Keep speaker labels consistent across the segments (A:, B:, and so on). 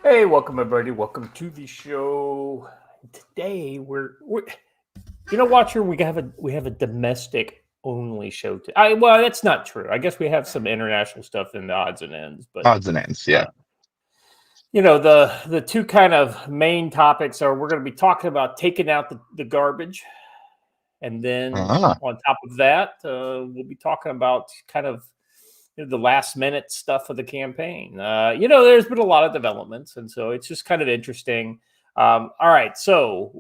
A: Hey, welcome everybody. Welcome to the show. Today we're Watcher. We have a domestic only show. Well, that's not true. I guess we have some international stuff in the odds and ends, but
B: Odds and ends,
A: uh,
B: yeah.
A: the two kind of main topics are we're going to be talking about taking out the garbage, and then
B: Ah,
A: on top of that, we'll be talking about kind of the last minute stuff of the campaign. There's been a lot of developments, and so it's just kind of interesting. All right, so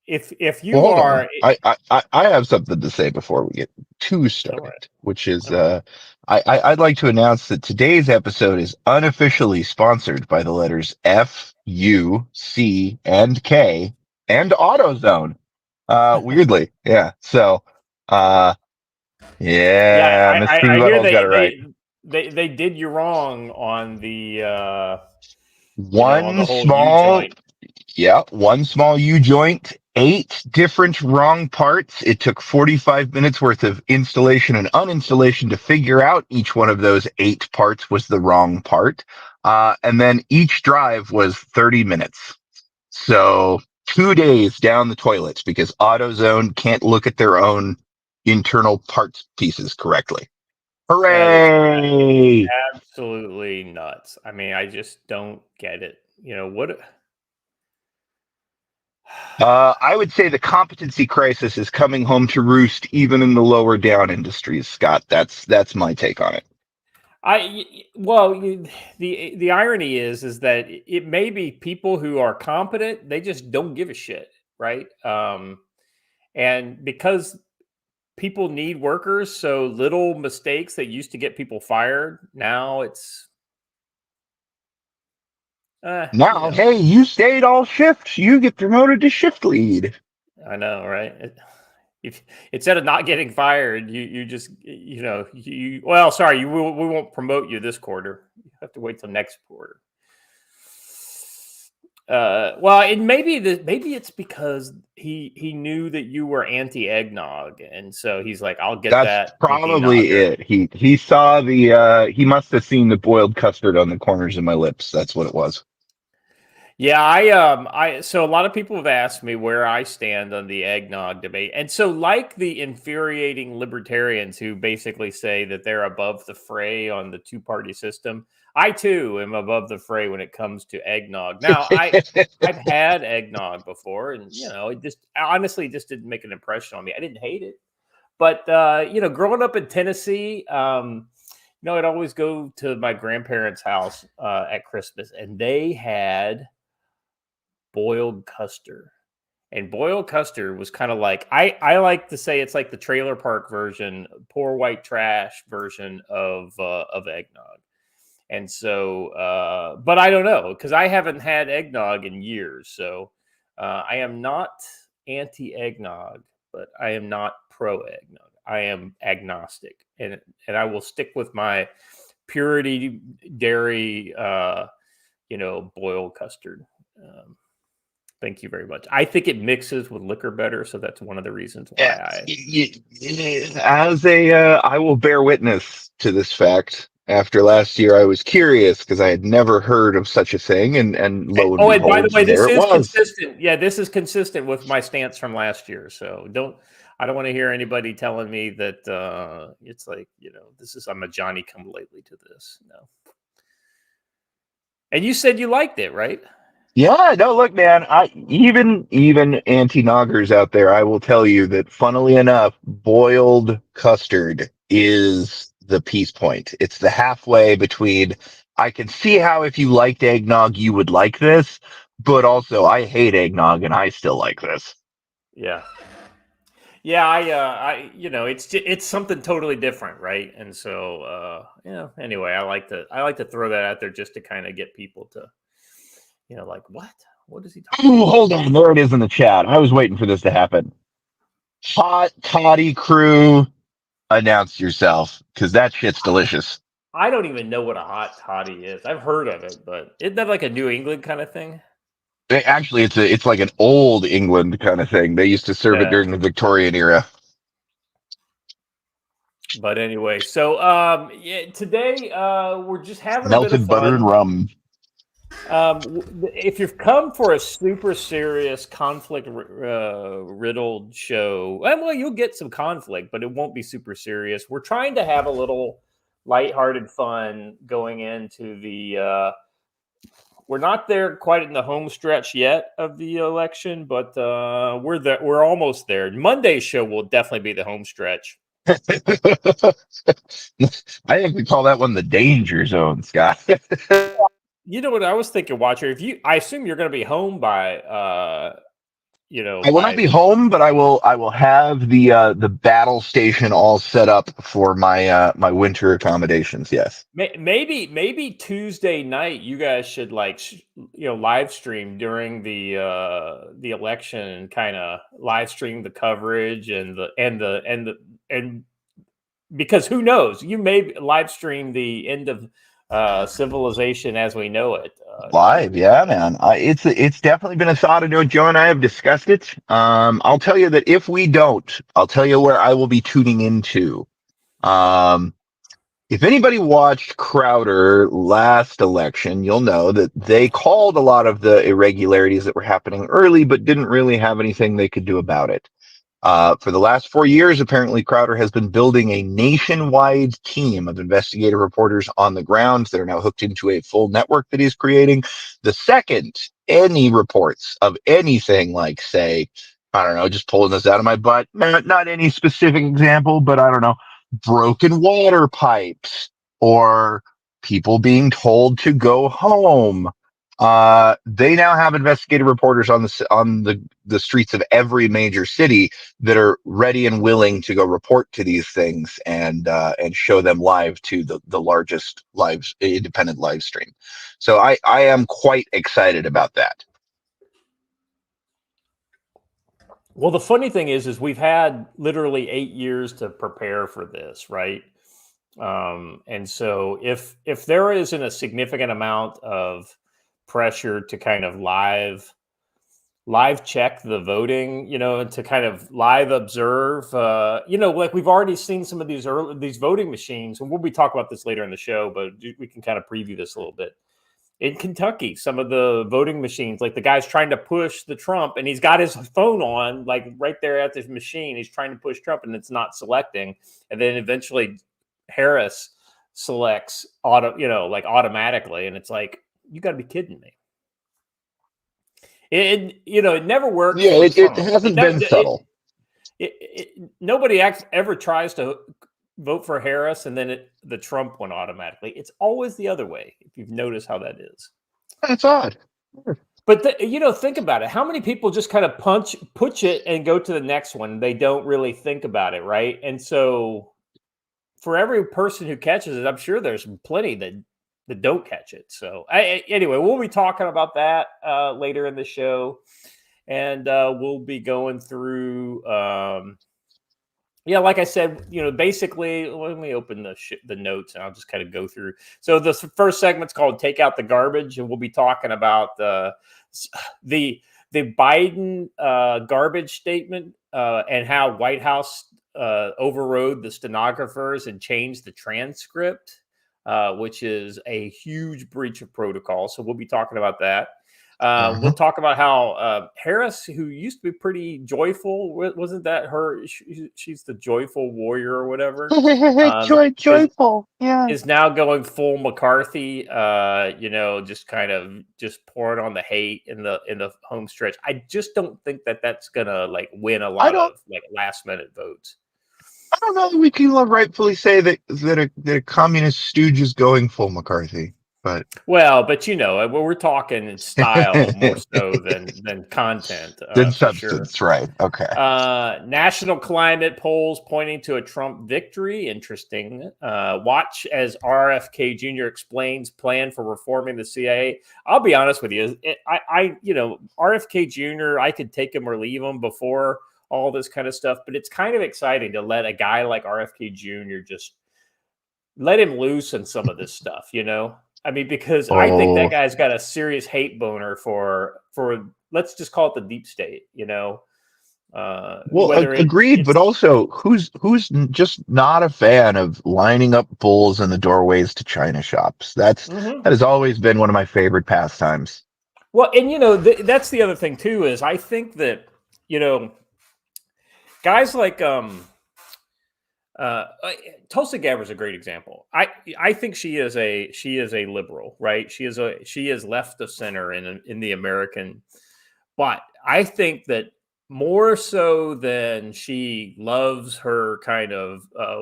A: if
B: well,
A: you
B: hold on.
A: are,
B: I have something to say before we get too
A: all right,
B: started, which is
A: all right.
B: I'd like to announce that today's episode is unofficially sponsored by the letters F, U, C, and K, and AutoZone. Weirdly, yeah. So, uh,
A: Yeah,
B: yeah, Mr.
A: I hear
B: Butthole's got it right.
A: they did you wrong on the on the
B: One
A: whole U
B: small
A: joint.
B: Yeah, one small U joint, eight different wrong parts. It took 45 minutes worth of installation and uninstallation to figure out each one of those eight parts was the wrong part. And then each drive was 30 minutes. So 2 days down the toilets because AutoZone can't look at their own internal parts pieces correctly.
A: That is
B: Hooray!
A: absolutely nuts. I mean, I just don't get it. What?
B: I would say the competency crisis is coming home to roost, even in the lower down industries. Scott, that's my take on it.
A: The irony is that it may be people who are competent, they just don't give a shit, right? And because people need workers, so little mistakes that used to get people fired, now it's uh, you
B: Now,
A: know,
B: hey, you stayed all shift. You get promoted to shift lead.
A: I know, right? If instead of not getting fired, you just well, sorry, we won't promote you this quarter. You have to wait till next quarter. Well, it maybe it's because he knew that you were anti eggnog, and so he's like, I'll get
B: That's
A: that dinky
B: probably
A: nogger.
B: it. He saw the he must have seen the boiled custard on the corners of my lips. That's what it was.
A: Yeah, I so a lot of people have asked me where I stand on the eggnog debate. And so like the infuriating libertarians who basically say that they're above the fray on the two-party system, I too am above the fray when it comes to eggnog. Now, I've had eggnog before, and it just honestly just didn't make an impression on me. I didn't hate it. But growing up in Tennessee, I'd always go to my grandparents' house at Christmas, and they had boiled custard. And boiled custard was kind of like I like to say it's like the trailer park version, poor white trash version of eggnog. And so, but I don't know because I haven't had eggnog in years. So I am not anti eggnog, but I am not pro eggnog. I am agnostic, and I will stick with my purity dairy, boiled custard. Um, Thank you very much. I think it mixes with liquor better, so that's one of the reasons why
B: Yeah,
A: I.
B: as a, I will bear witness to this fact. After last year, I was curious because I had never heard of such a thing, and lo and
A: Oh, and by the
B: behold,
A: way,
B: there
A: this
B: it
A: is
B: was.
A: consistent. Yeah, this is consistent with my stance from last year. So I don't want to hear anybody telling me that it's like this is I'm a Johnny come lately to this. No, and you said you liked it, right?
B: Yeah, no, look, man, I even anti-noggers out there, I will tell you that funnily enough, boiled custard is the peace point. It's the halfway between I can see how if you liked eggnog, you would like this, but also I hate eggnog and I still like this.
A: Yeah. Yeah, it's something totally different, right? And so, anyway, I like to throw that out there just to kind of get people to, like what is he talking
B: Ooh,
A: about?
B: hold on, there it is in the chat. I was waiting for this to happen. Hot toddy crew, announce yourself, because that shit's delicious.
A: I don't even know what a hot toddy is. I've heard of it, but isn't that like a New England kind of thing?
B: Actually, it's like an old England kind of thing. They used to serve it
A: Yeah.
B: during the Victorian era.
A: But anyway, so yeah, today we're just having a bit of
B: Melted butter and
A: fun.
B: rum.
A: If you've come for a super serious conflict riddled show, well, you'll get some conflict, but it won't be super serious. We're trying to have a little lighthearted fun going into the. We're not there quite in the home stretch yet of the election, but we're there. We're almost there. Monday's show will definitely be the home stretch.
B: I think we call that one the danger zone, Scott.
A: You know what I was thinking, Watcher? I assume you're going to be home by,
B: I will not
A: by
B: be home, but I will have the battle station all set up for my winter accommodations. Yes.
A: maybe Tuesday night. You guys should live stream during the election and kind of live stream the coverage and because who knows, you may live stream the end of civilization as we know it.
B: Live, yeah, man. It's definitely been a thought. I know Joe and I have discussed it. I'll tell you that if we don't, I'll tell you where I will be tuning into. Um, if anybody watched Crowder last election, you'll know that they called a lot of the irregularities that were happening early, but didn't really have anything they could do about it. For the last 4 years, apparently, Crowder has been building a nationwide team of investigative reporters on the ground that are now hooked into a full network that he's creating. The second any reports of anything like, say, I don't know, just pulling this out of my butt, not any specific example, but I don't know, broken water pipes or people being told to go home. They now have investigative reporters on the streets of every major city that are ready and willing to go report to these things and show them live to the largest live independent live stream. So I am quite excited about that.
A: Well, the funny thing is we've had literally 8 years to prepare for this, right? And so if there isn't a significant amount of pressure to kind of live check the voting, to kind of live observe, like we've already seen some of these voting machines, and we'll be talking about this later in the show, but we can kind of preview this a little bit. In Kentucky, some of the voting machines, like the guy's trying to push the Trump and he's got his phone on, like right there at this machine. He's trying to push Trump and it's not selecting. And then eventually Harris selects automatically. And it's like, you got to be kidding me. It never worked
B: Yeah,
A: for
B: it
A: Trump.
B: hasn't been subtle.
A: Nobody ever tries to vote for Harris and then the Trump one automatically. It's always the other way. If you've noticed how that is,
B: That's odd.
A: But think about it. How many people just kind of push it and go to the next one? They don't really think about it, right? And so, for every person who catches it, I'm sure there's plenty that don't catch it. So, anyway, we'll be talking about that later in the show, and we'll be going through. Like I said, basically, let me open the notes and I'll just kind of go through. So the first segment's called "Take Out the Garbage," and we'll be talking about the Biden garbage statement and how White House overrode the stenographers and changed the transcript, which is a huge breach of protocol. So we'll be talking about that. We'll talk about how Harris, who used to be pretty joyful, wasn't that her? She's the joyful warrior or whatever.
B: Joyful, yeah.
A: Is now going full McCarthy. Just kind of just pouring on the hate in the home stretch. I just don't think that's gonna win a lot of last minute votes.
B: I don't know that we can rightfully say that a communist stooge is going full McCarthy. But
A: we're talking style more so than content.
B: Than substance, sure. Right? Okay.
A: National climate polls pointing to a Trump victory. Interesting. Watch as RFK Jr. explains plan for reforming the CIA. I'll be honest with you. RFK Jr. I could take him or leave him before all this kind of stuff, but it's kind of exciting to let a guy like RFK Jr. just let him loose in some of this stuff. I mean, because I think that guy's got a serious hate boner for let's just call it the deep state,
B: Well,
A: Whether
B: agreed, but
A: it's
B: also who's just not a fan of lining up bowls in the doorways to china shops?
A: Mhm.
B: That has always been one of my favorite pastimes.
A: Well, and that's the other thing too is I think that you know guys like Uh, uh, Tulsi Gabbard is a great example. I think she is a liberal, right? She is left of center in the American, but I think that more so than she loves her kind of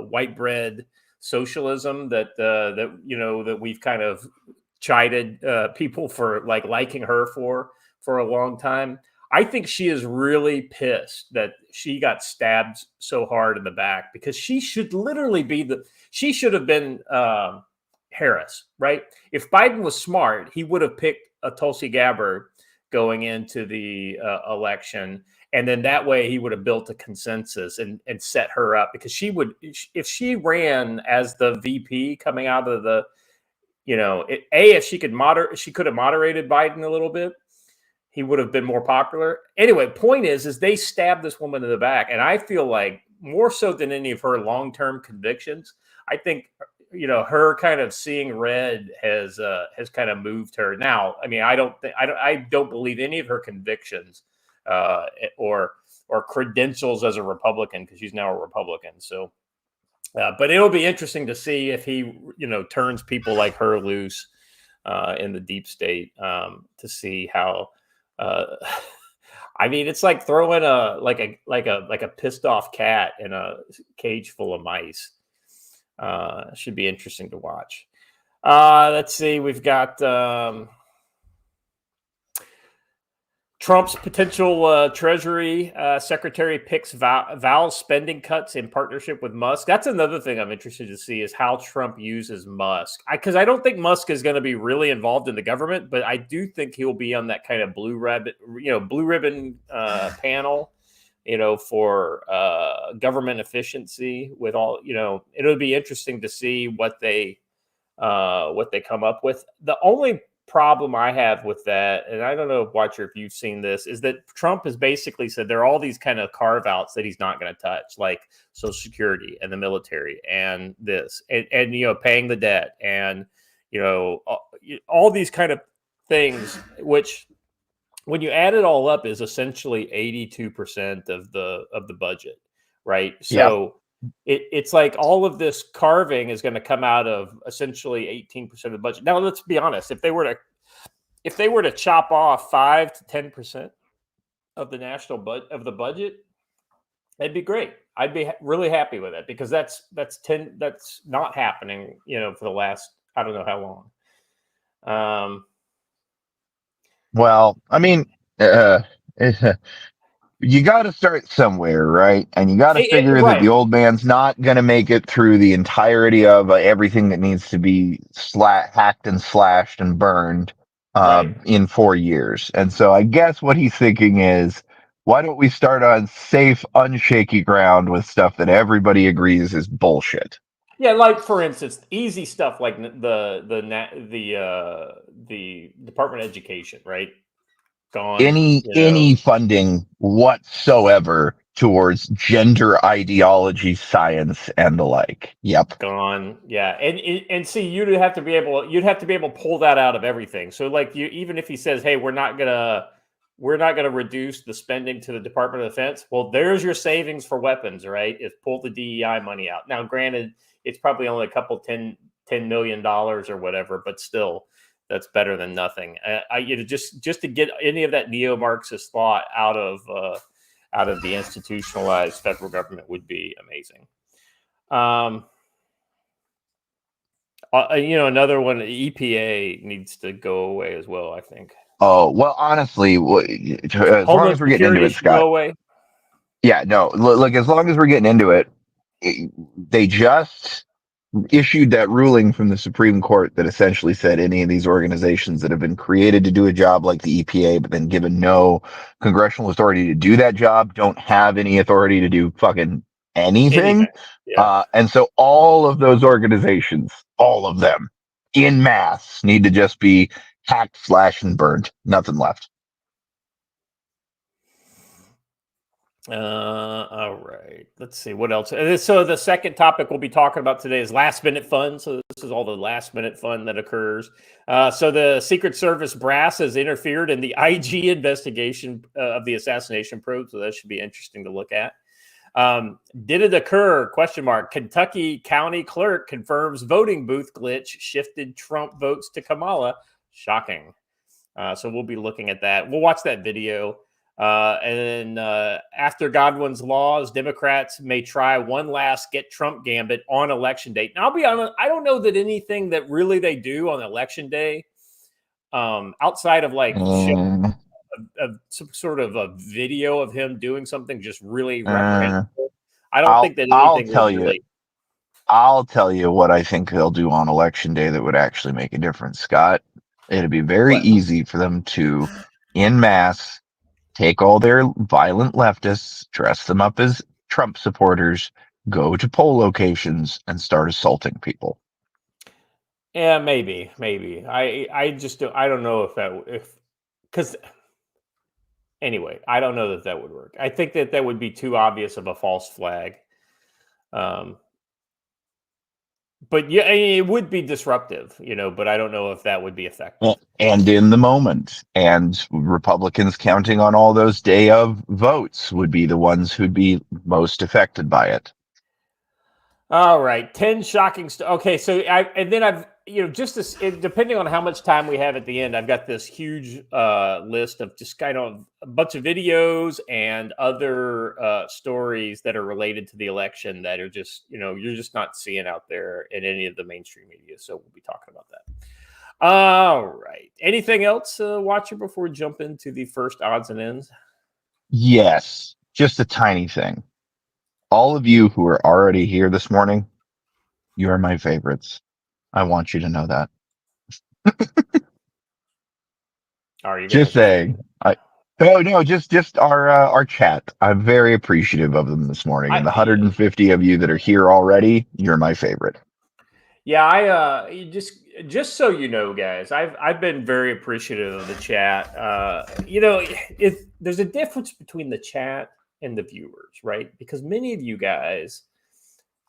A: white bread socialism that that we've kind of chided people for like liking her for a long time. I think she is really pissed that she got stabbed so hard in the back because she should literally be she should have been Harris, right? If Biden was smart, he would have picked a Tulsi Gabbard going into the election. And then that way he would have built a consensus and set her up because she would, if she ran as the VP coming out of the, if she could she could have moderated Biden a little bit, he would have been more popular. Anyway, point is they stabbed this woman in the back, and I feel like more so than any of her long-term convictions, I think her kind of seeing red has kind of moved her. Now, I mean, I don't believe any of her convictions uh, or credentials as a Republican because she's now a Republican. So, but it'll be interesting to see if he turns people like her loose in the deep state to see how. Uh, I mean, it's like throwing a pissed off cat in a cage full of mice. Should be interesting to watch. Let's see. We've got Trump's potential Treasury Secretary picks vows spending cuts in partnership with Musk. That's another thing I'm interested to see is how Trump uses Musk. Because I don't think Musk is going to be really involved in the government, but I do think he'll be on that kind of blue ribbon panel, for government efficiency. With all it'll be interesting to see what they come up with. The only problem I have with that, and I don't know, Watcher, if you've seen this, is that Trump has basically said there are all these kind of carve outs that he's not going to touch, like Social Security and the military and this, and paying the debt and all these kind of things, which when you add it all up is essentially 82% of the budget, right?
B: Yeah.
A: So it's like all of this carving is going to come out of essentially 18% of the budget. Now let's be honest, if they were to chop off 5 to 10% of the national of the budget, that'd be great. I'd be really happy with it because that's not happening, for the last I don't know how long.
B: Well, I mean, you got to start somewhere, right? And you got to figure that
A: Right,
B: the old man's not going to make it through the entirety of everything that needs to be hacked and slashed and burned
A: right.
B: in 4 years. And so I guess what he's thinking is, why don't we start on safe, unshaky ground with stuff that everybody agrees is bullshit?
A: Yeah, like for instance, easy stuff like the Department of Education, right? Gone.
B: Any funding whatsoever towards gender ideology, science, and the like. Yep.
A: Gone. Yeah, and see, you'd have to be able to pull that out of everything. So like even if he says, "Hey, we're not gonna reduce the spending to the Department of Defense," well, there's your savings for weapons, right? Is pull the DEI money out. Now, granted, it's probably only a couple $10 million or whatever, but still, that's better than nothing. Just to get any of that neo-Marxist thought out of the institutionalized federal government would be amazing. Um, another one, EPA needs to go away as well. I think
B: Oh, well, honestly, as long
A: Homeland
B: as we're getting into
A: Security
B: it,
A: should go
B: Scott.
A: away.
B: Yeah, no, look, as long as we're getting into it, they just issued that ruling from the Supreme Court that essentially said any of these organizations that have been created to do a job like the EPA, but then given no congressional authority to do that job, don't have any authority to do fucking anything.
A: Anything. Yeah.
B: And so all of those organizations, all of them in mass need to just be hacked, slashed, and burned. Nothing left.
A: All right. Let's see what else. So the second topic we'll be talking about today is last minute fun. So this is all the last minute fun that occurs. So the Secret Service brass has interfered in the IG investigation of the assassination probe. So that should be interesting to look at. Did it occur? Question mark. Kentucky County Clerk confirms voting booth glitch shifted Trump votes to Kamala. Shocking. So we'll be looking at that. We'll watch that video. And then after Godwin's laws, Democrats may try one last get Trump gambit on election day. Now, I'll be honest, I don't know that anything that really they do on election day, outside of like some sort of a video of him doing something just really reprehensible. I don't think that anything would really.
B: I'll tell you what I think they'll do on election day that would actually make a difference, Scott. It'd be very easy for them to, en masse, take all their violent leftists, dress them up as Trump supporters, go to poll locations, and start assaulting people.
A: Yeah, maybe. I don't know because anyway, I don't know that would work. I think that would be too obvious of a false flag. But yeah, it would be disruptive, but I don't know if that would be effective.
B: And in the moment, and Republicans counting on all those day of votes would be the ones who'd be most affected by it.
A: All right, 10 shocking. Okay, so I've just this, depending on how much time we have at the end, I've got this huge list of just kind of a bunch of videos and other stories that are related to the election that are just, you're just not seeing out there in any of the mainstream media. So we'll be talking about that. All right. Anything else, Watcher, before we jump into the first odds and ends?
B: Yes, just a tiny thing. All of you who are already here this morning, you are my favorites. I want you to know that.
A: Are you
B: just saying? No, just our chat. I'm very appreciative of them this morning, and the 150 of you that are here already, you're my favorite.
A: Yeah, just so you know, guys, I've been very appreciative of the chat. If there's a difference between the chat and the viewers, right? Because many of you guys,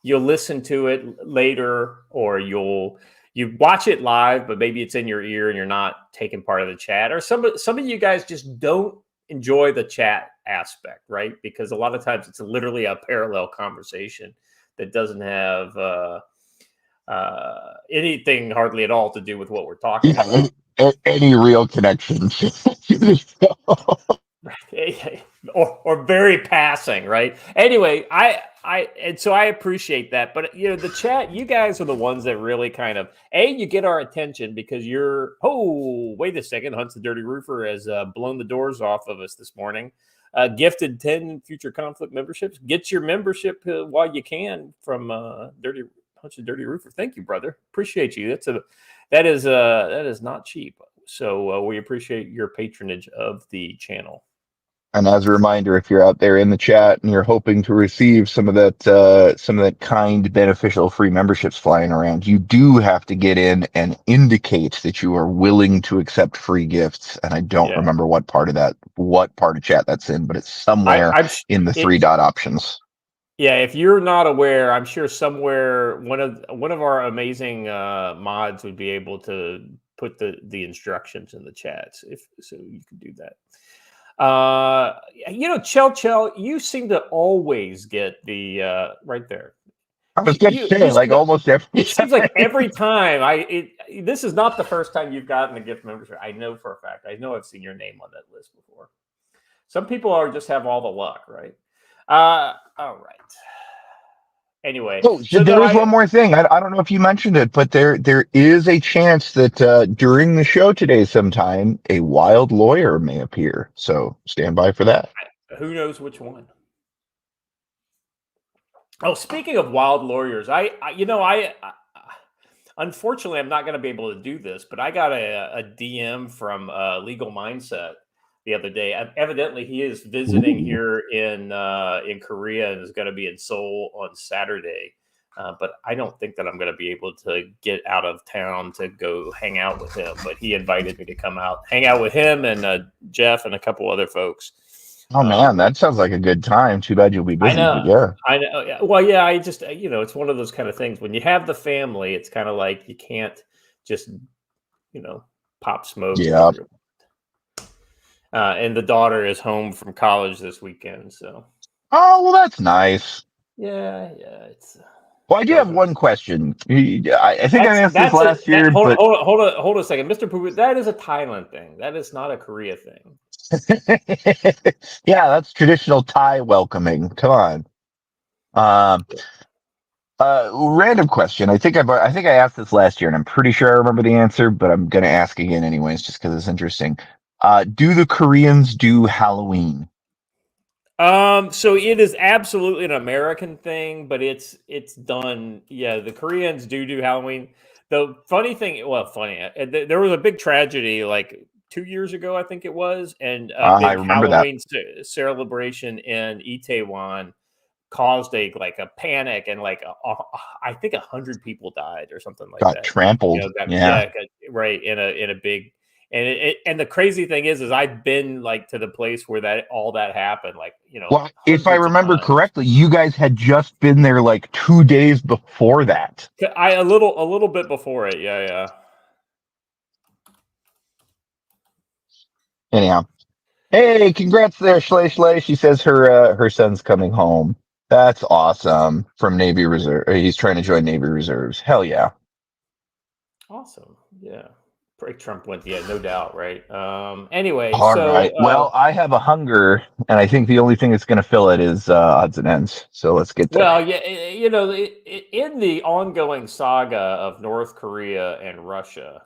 A: you'll listen to it later, or you watch it live, but maybe it's in your ear and you're not taking part of the chat. Or some of you guys just don't enjoy the chat aspect, right? Because a lot of times it's literally a parallel conversation that doesn't have anything hardly at all to do with what we're talking about.
B: Any real connection.
A: or very passing, right? Anyway, and so I appreciate that. But the chat, you guys are the ones that really kind of you get our attention because wait a second, Hunt's the Dirty Roofer has blown the doors off of us this morning. Gifted 10 future conflict memberships. Get your membership while you can from Hunt's the Dirty Roofer. Thank you, brother. Appreciate you. That is not cheap. So we appreciate your patronage of the channel.
B: And as a reminder, if you're out there in the chat and you're hoping to receive some of that kind, beneficial free memberships flying around, you do have to get in and indicate that you are willing to accept free gifts. And I don't remember what part of chat that's in, but it's somewhere in the 3-dot options.
A: Yeah, if you're not aware, I'm sure somewhere one of our amazing mods would be able to put the instructions in the chats, so you can do that. Chell, you seem to always get the right there.
B: I was going to say, like almost every.
A: It seems like every time this is not the first time you've gotten a gift membership. I know for a fact. I know I've seen your name on that list before. Some people just have all the luck, right? All right. Anyway,
B: there is one more thing. I don't know if you mentioned it, but there is a chance that during the show today sometime, a wild lawyer may appear. So stand by for that.
A: Who knows which one? Oh, speaking of wild lawyers, I unfortunately I'm not going to be able to do this, but I got a DM from Legal Mindset the other day. Evidently, he is visiting here in Korea and is going to be in Seoul on Saturday. But I don't think that I'm going to be able to get out of town to go hang out with him. But he invited me to come out, hang out with him and Jeff and a couple other folks.
B: Oh man, that sounds like a good time. Too bad you'll be
A: I
B: busy, but
A: know,
B: yeah.
A: I know. Yeah. Well, yeah, I just it's one of those kind of things when you have the family. It's kind of like you can't just pop smoke
B: Yeah.
A: whenever. And the daughter is home from college this weekend, so
B: Oh, well, that's nice.
A: yeah, it's
B: Well, I do have
A: goes with.
B: one question. I think I asked this
A: That's
B: last year, but
A: hold a second, Mr. Poo. That is a Thailand thing. That is not a Korea thing.
B: yeah, that's traditional Thai welcoming. Come on. Um, Random question. I think I asked this last year, and I'm pretty sure I remember the answer, but I'm gonna ask again anyways, just because it's interesting. Do the Koreans do Halloween?
A: So it is absolutely an American thing, but it's done. Yeah, the Koreans do Halloween. The funny thing, well, funny, there was a big tragedy like 2 years ago, I think it was, and a
B: I
A: big
B: remember that.
A: Halloween celebration in Itaewon caused a panic, and I think 100 people died or something like
B: Got
A: that.
B: trampled. Yeah.
A: Right, in a big. And the crazy thing is I've been like to the place where that all that happened, like
B: Well, if I
A: hundreds of
B: remember
A: times.
B: correctly, you guys had just been there like 2 days before that.
A: A little bit before it, yeah.
B: Anyhow, hey, congrats there, Schley Schley. She says her son's coming home. That's awesome. From Navy Reserve. He's trying to join Navy Reserves. Hell yeah.
A: Awesome, yeah. Break Trump went, yeah, no doubt, right? Anyway,
B: All right.
A: so
B: Well, I have a hunger, and I think the only thing that's going to fill it is odds and ends. So let's get there.
A: well, yeah, in the ongoing saga of North Korea and Russia,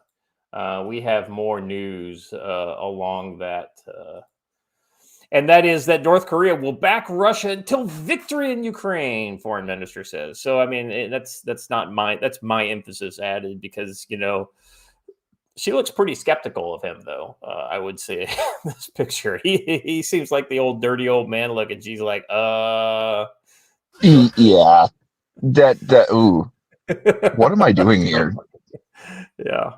A: we have more news along that. And that is that North Korea will back Russia until victory in Ukraine. Foreign minister says. So I mean, that's my emphasis added because she looks pretty skeptical of him, though. I would say this picture, he seems like the old dirty old man look, and she's like,
B: Yeah. That. Ooh. What am I doing here?
A: yeah.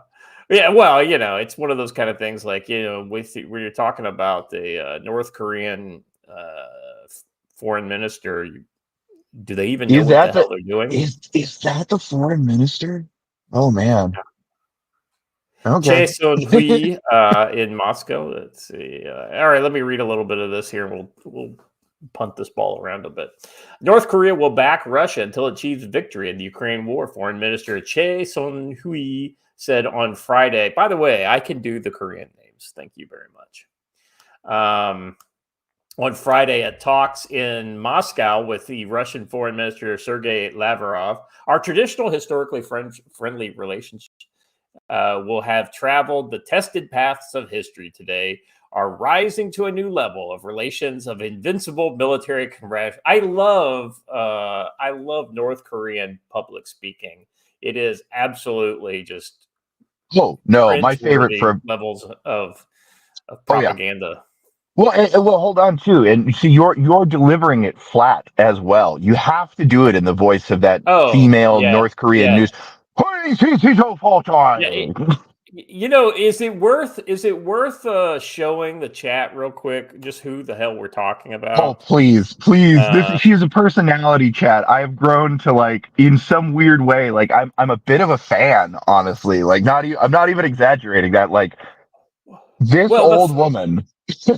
A: Yeah, well, it's one of those kind of things like, when you're talking about the North Korean foreign minister, do they even know
B: Is
A: what
B: that
A: the hell
B: the
A: they're doing?
B: is that the foreign minister? Oh man. Okay.
A: Che Sun Hui in Moscow. Let's see. All right, let me read a little bit of this here, and we'll punt this ball around a bit. North Korea will back Russia until it achieves victory in the Ukraine war. Foreign Minister Che Sun Hui said on Friday. By the way, I can do the Korean names. Thank you very much. On Friday at talks in Moscow with the Russian Foreign Minister Sergei Lavrov, our traditional, historically friendly relationship will have traveled the tested paths of history today, are rising to a new level of relations of invincible military camaraderie. I love North Korean public speaking. It is absolutely just
B: Oh no, my favorite
A: cringeworthy
B: from
A: levels of
B: oh yeah.
A: propaganda.
B: Well, well, hold on too, and see, you're delivering it flat as well. You have to do it in the voice of that
A: Oh
B: female
A: yeah,
B: North Korean
A: yeah,
B: news. Hey, see, so fault
A: yeah.
B: I.
A: Is it worth showing the chat real quick just who the hell we're talking
B: Oh,
A: about?
B: please, please. This
A: Uh,
B: she is a personality, chat. I have grown to like in some weird way. Like I'm a bit of a fan, honestly. Like I'm not even exaggerating that. Like this
A: well,
B: old woman.
A: yeah,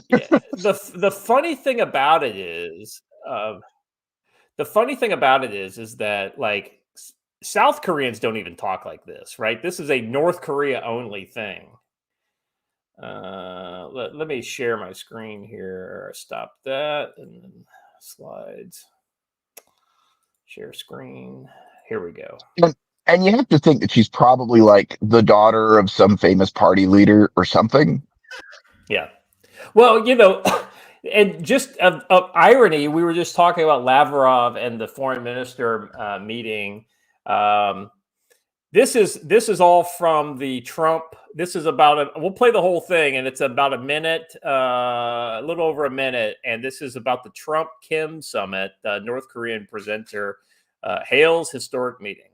A: the funny thing about it is, uh, is that like South Koreans don't even talk like this, right? This is a North Korea only thing. Let me share my screen here. Stop that and then slides. Share screen. Here we go.
B: And, and you have to think that she's probably like the daughter of some famous party leader or something.
A: Yeah. Well, and just of irony, we were just talking about Lavrov and the foreign minister meeting. Um, this is all from the Trump. This is about we'll play the whole thing, and it's about a minute, a little over a minute, and this is about the Trump Kim summit. North Korean presenter hails historic meeting.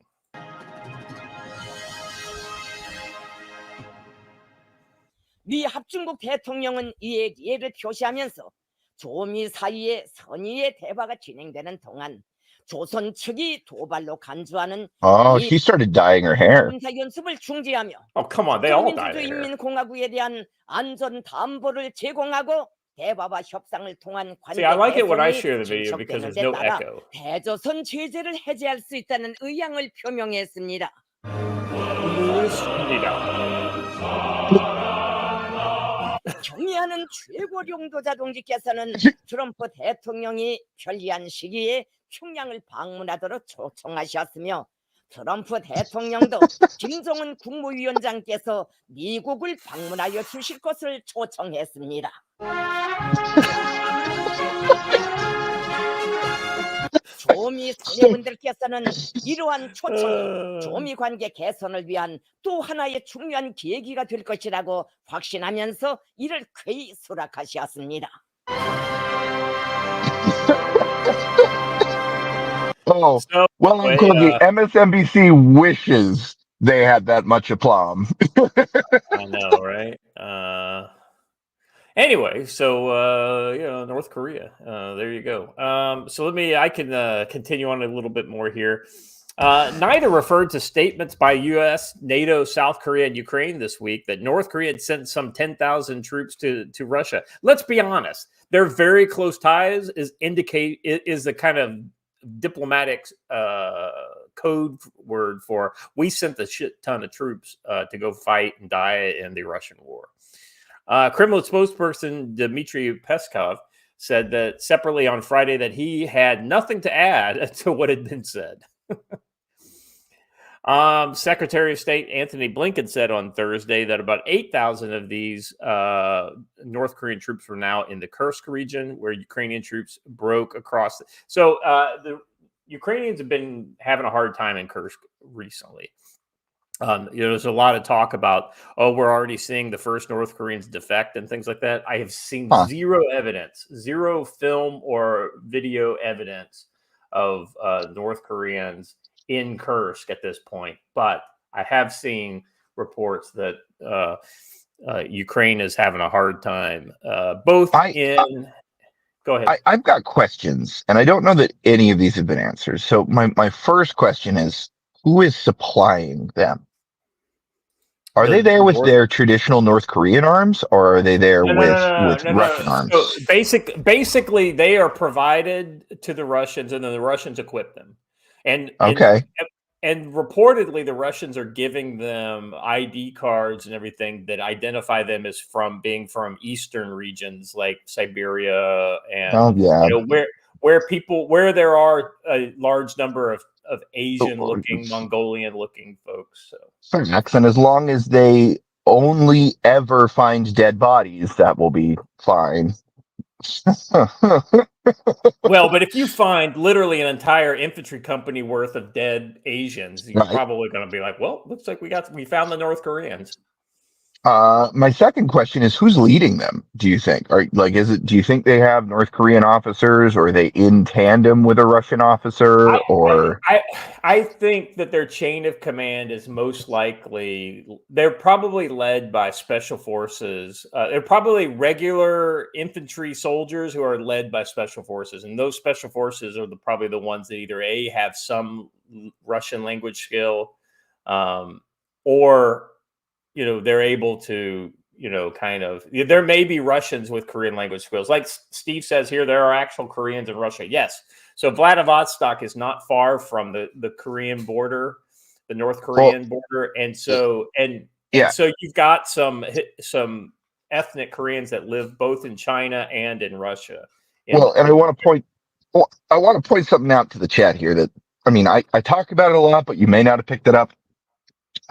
C: 미 합중국 대통령은 이에 예를 표시하면서 조미 사이에 선의의 대화가 진행되는 동안 조선 측이 도발로 간주하는
B: Oh,
C: 이
B: she started dyeing her hair.
C: 군사 연습을 중지하며
A: Oh, come on. They all died there.
C: 민주주의인민공화국에 대한 안전 담보를 제공하고 대화와 협상을 통한 관계
A: See, I like it when I
C: 개선이
A: share the video because
C: 진척되는
A: there's
C: 데
A: no
C: 따라
A: echo.
C: 대조선 제재를 해제할 수 있다는 의향을 표명했습니다. 경의하는 최고령도자 동지께서는 트럼프 대통령이 편리한 시기에 평양을 방문하도록 초청하셨으며 트럼프 대통령도 김정은 국무위원장께서 미국을 방문하여 주실 것을 초청했습니다. 조미 사례분들께서는 이러한 초청이 조미 관계 개선을 위한 또 하나의 중요한 계기가 될 것이라고 확신하면서 이를 쾌히 수락하셨습니다.
B: Oh,
A: So,
B: well,
A: anyway,
B: MSNBC wishes they had that much aplomb.
A: I know, right? Anyway, so North Korea. There you go. So I can continue on a little bit more here. NIDA referred to statements by U.S., NATO, South Korea, and Ukraine this week that North Korea had sent some 10,000 troops to Russia. Let's be honest; their very close ties is the kind of diplomatic code word for we sent a shit ton of troops to go fight and die in the Russian war. Kremlin spokesperson Dmitry Peskov said that separately on Friday that he had nothing to add to what had been said. Secretary of State Anthony Blinken said on Thursday that about 8,000 of these North Korean troops were now in the Kursk region, where Ukrainian troops broke across. The Ukrainians have been having a hard time in Kursk recently. There's a lot of talk about, we're already seeing the first North Koreans defect and things like that. I have seen zero evidence, zero film or video evidence of North Koreans in Kursk at this point. But I have seen reports that Ukraine is having a hard time. Go ahead.
B: I've got questions, and I don't know that any of these have been answered. So my first question is, who is supplying them? Are they there with their traditional North Korean arms, or are they there with Russian arms?
A: So basically, they are provided to the Russians, and then the Russians equip them. And reportedly, the Russians are giving them ID cards and everything that identify them as being from eastern regions like Siberia and where there are a large number of Asian-looking, Mongolian-looking folks.
B: So, and as long as they only ever find dead bodies, that will be fine.
A: Well, but if you find literally an entire infantry company worth of dead Asians, you're probably going to be like, well, looks like we found the North Koreans.
B: My second question is, who's leading them? Do you think? Do you think they have North Korean officers, or are they in tandem with a Russian officer?
A: I think that their chain of command is most likely, they're probably led by special forces. They're probably regular infantry soldiers who are led by special forces. And those special forces are probably the ones that either have some Russian language skill, or they're able to, there may be Russians with Korean language skills. Like Steve says here, there are actual Koreans in Russia. Yes. So Vladivostok is not far from the Korean border, the North Korean border. And so, so you've got some ethnic Koreans that live both in China and in Russia.
B: And I want to point something out to the chat here that, I talk about it a lot, but you may not have picked it up.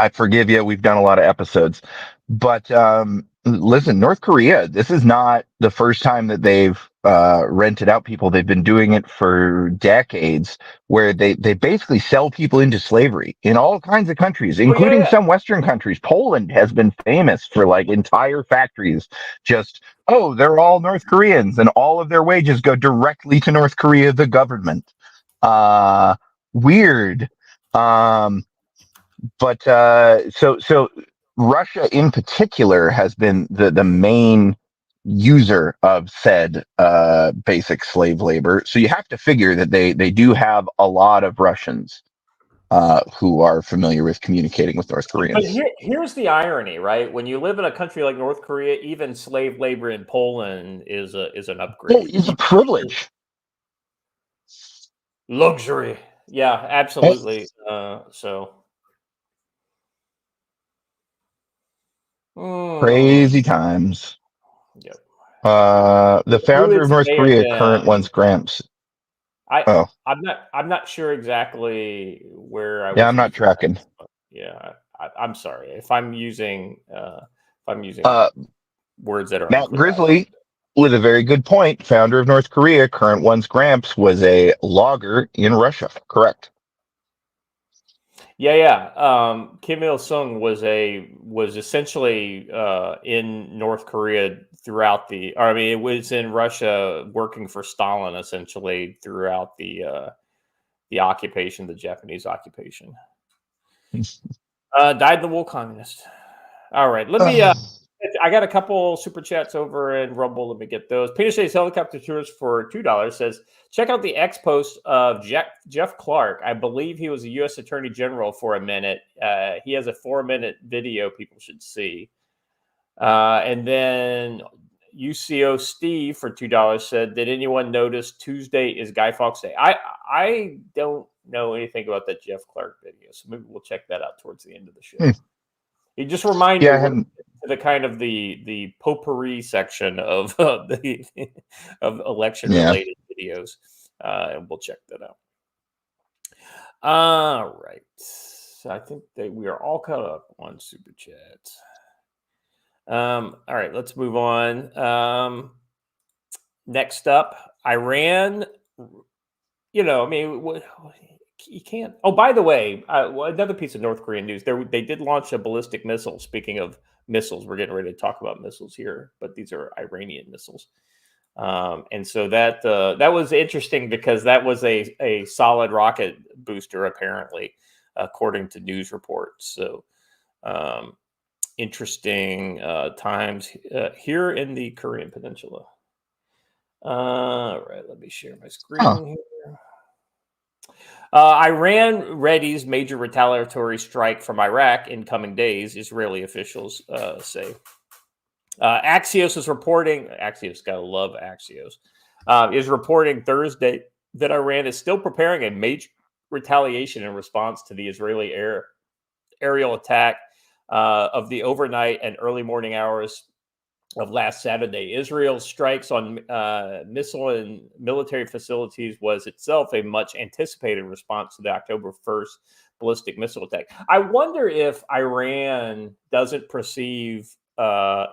B: I forgive you. We've done a lot of episodes, but listen, North Korea, this is not the first time that they've rented out people. They've been doing it for decades, where they basically sell people into slavery in all kinds of countries, including some Western countries. Poland has been famous for entire factories. They're all North Koreans, and all of their wages go directly to North Korea, the government. Weird. But so Russia in particular has been the main user of said basic slave labor. So you have to figure that they do have a lot of Russians who are familiar with communicating with North
A: But
B: Koreans.
A: here's the irony, right? When you live in a country like North Korea, even slave labor in Poland is an upgrade.
B: It's a privilege.
A: Luxury. Yeah, absolutely.
B: Crazy times.
A: Yep.
B: The
A: Who
B: founder of
A: is
B: North
A: they
B: Korea,
A: and
B: current
A: them?
B: one's Gramps.
A: I'm
B: Oh,
A: not sure exactly where I
B: yeah,
A: was
B: I'm not
A: looking
B: tracking.
A: at, but yeah, I'm sorry if I'm using
B: Uh,
A: words that are
B: Matt
A: unclear.
B: Grizzly, with a very good point, founder of North Korea, current one's Gramps, was a logger in Russia. Correct.
A: Yeah. Kim Il Sung was essentially in North Korea throughout I mean, it was in Russia working for Stalin essentially throughout the occupation, the Japanese occupation. Died in the wool communist. All right, let me. I got a couple super chats over in Rumble. Let me get those. Peter says helicopter tours for $2 says check out the X post of Jeff Clark. I believe he was a U.S. Attorney General for a minute. He has a 4-minute video people should see. And then UCO Steve for $2 said, "Did anyone notice Tuesday is Guy Fawkes Day?" I don't know anything about that Jeff Clark video, so maybe we'll check that out towards the end of the show. You just remind me
B: Yeah, I
A: we're
B: hadn't.
A: to the kind of the potpourri section of the of election related videos, and we'll check that out. All right, so I think that we are all caught up on super chat. All right, let's move on. Next up, Iran. You know, I mean, you can't. Oh, by the way, another piece of North Korean news: they did launch a ballistic missile. Speaking of missiles, we're getting ready to talk about missiles here, but these are Iranian missiles. And so that was interesting because that was a solid rocket booster, apparently, according to news reports. So interesting times here in the Korean Peninsula. All right, let me share my screen here. Iran readies major retaliatory strike from Iraq in coming days, Israeli officials say. Axios is reporting, Axios, gotta love Axios, is reporting Thursday that Iran is still preparing a major retaliation in response to the Israeli aerial attack of the overnight and early morning hours of last Saturday. Israel's strikes on missile and military facilities was itself a much anticipated response to the October 1st ballistic missile attack. I wonder if Iran doesn't perceive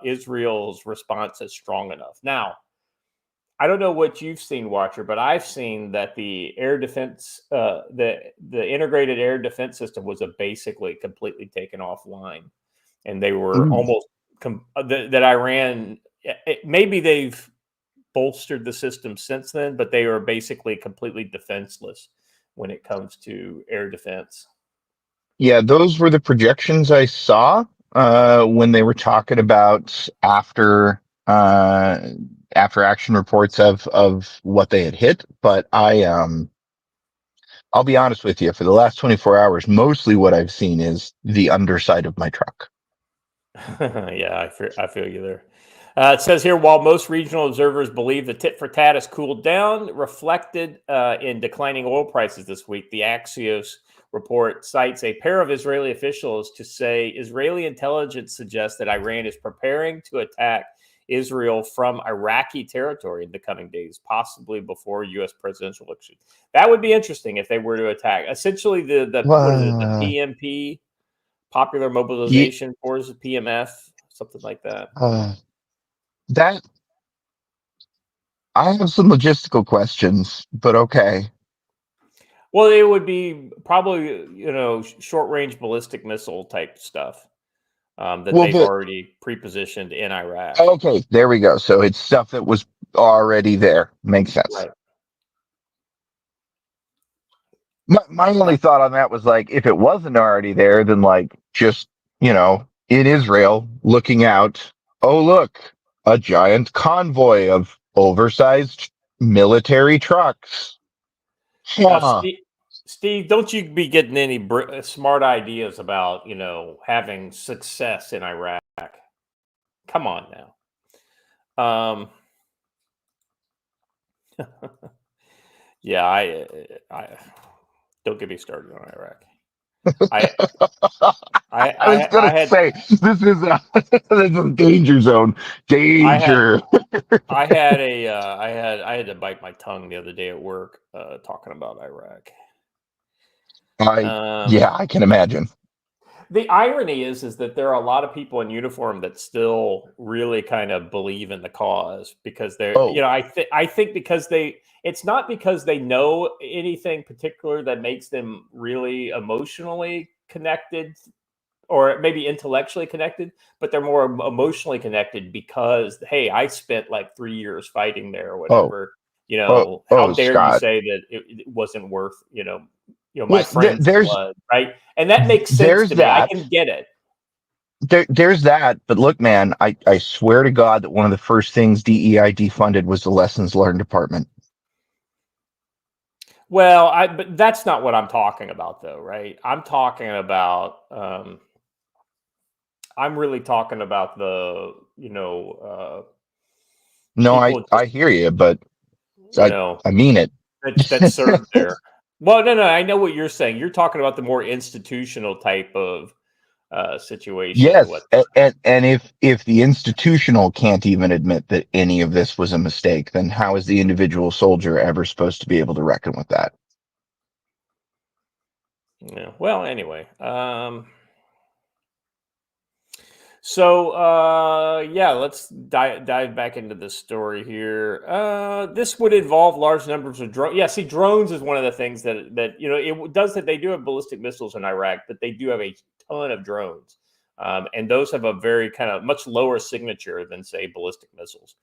A: Israel's response as strong enough. Now, I don't know what you've seen, Watcher, but I've seen that the air defense, the integrated air defense system was basically completely taken offline, and they were almost that Iran. Maybe they've bolstered the system since then, but they are basically completely defenseless when it comes to air defense.
B: Yeah, those were the projections I saw when they were talking about after action reports of what they had hit. But I'll be honest with you, for the last 24 hours, mostly what I've seen is the underside of my truck.
A: Yeah, I feel you there. It says here, while most regional observers believe the tit for tat has cooled down, reflected in declining oil prices this week, the Axios report cites a pair of Israeli officials to say Israeli intelligence suggests that Iran is preparing to attack Israel from Iraqi territory in the coming days, possibly before U.S. presidential election. That would be interesting if they were to attack. Essentially, what is it, the PMP? Popular Mobilization Force, PMF, something like that.
B: That I have some logistical questions, but okay.
A: Well, it would be probably short range ballistic missile type stuff that they've already pre-positioned in Iraq.
B: Okay, there we go. So it's stuff that was already there. Makes sense.
A: Right.
B: My only thought on that was like, if it wasn't already there, then like just, in Israel looking out, oh, look, a giant convoy of oversized military trucks.
A: Now,
B: Huh.
A: Steve, don't you be getting any smart ideas about, having success in Iraq? Come on now. Yeah, I don't get me started on Iraq. I
B: I was gonna
A: had
B: say this is a danger zone. Danger.
A: I had to bite my tongue the other day at work talking about Iraq.
B: Yeah, I can imagine.
A: The irony is that there are a lot of people in uniform that still really kind of believe in the cause because they're,
B: Oh,
A: I think because it's not because they know anything particular that makes them really emotionally connected or maybe intellectually connected, but they're more emotionally connected because, hey, I spent like 3 years fighting there or
B: oh,
A: whatever. How dare you
B: Scott.
A: say that it wasn't worth, my
B: Well,
A: friend's blood, right? And that makes sense
B: there's
A: to me. I
B: that.
A: can get it.
B: There's that. But look, man, I swear to God that one of the first things DEI defunded was the lessons learned department.
A: Well, but that's not what I'm talking about, though, right? I'm talking about. I'm really talking about the,
B: No,
A: people just,
B: I hear you, but
A: you know,
B: I mean it.
A: that serve there. Well, no, I know what you're saying. You're talking about the more institutional type of situation or
B: Yes,
A: what.
B: and if the institutional can't even admit that any of this was a mistake, then how is the individual soldier ever supposed to be able to reckon with that?
A: Yeah. Well, anyway. So, yeah, let's dive back into the story here. This would involve large numbers of drones. Yeah, see, drones is one of the things that it does that. They do have ballistic missiles in Iraq, but they do have a ton of drones, and those have a very kind of much lower signature than, say, ballistic missiles.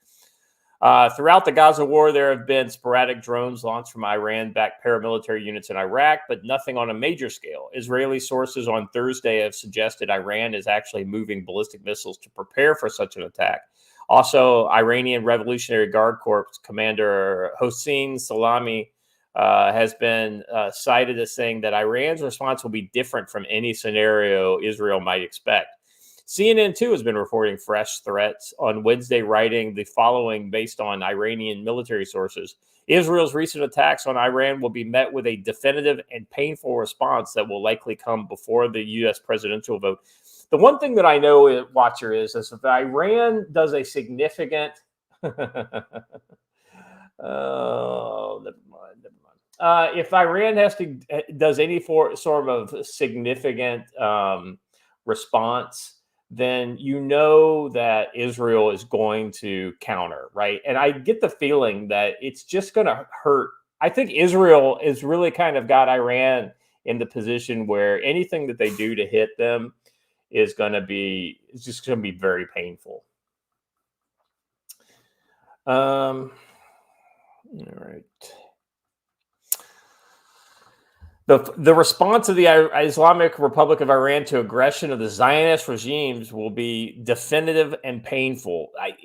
A: Throughout the Gaza war, there have been sporadic drones launched from Iran-backed paramilitary units in Iraq, but nothing on a major scale. Israeli sources on Thursday have suggested Iran is actually moving ballistic missiles to prepare for such an attack. Also, Iranian Revolutionary Guard Corps Commander Hossein Salami has been cited as saying that Iran's response will be different from any scenario Israel might expect. CNN, too, has been reporting fresh threats on Wednesday, writing the following based on Iranian military sources. Israel's recent attacks on Iran will be met with a definitive and painful response that will likely come before the U.S. presidential vote. The one thing that I know, Watcher, is if Iran does a significant... oh, never mind. If Iran does any sort of significant response, then you know that Israel is going to counter, right? And I get the feeling that it's just going to hurt. I think Israel is really kind of got Iran in the position where anything that they do to hit them is just going to be very painful. All right. The response of the Islamic Republic of Iran to aggression of the Zionist regimes will be definitive and painful. I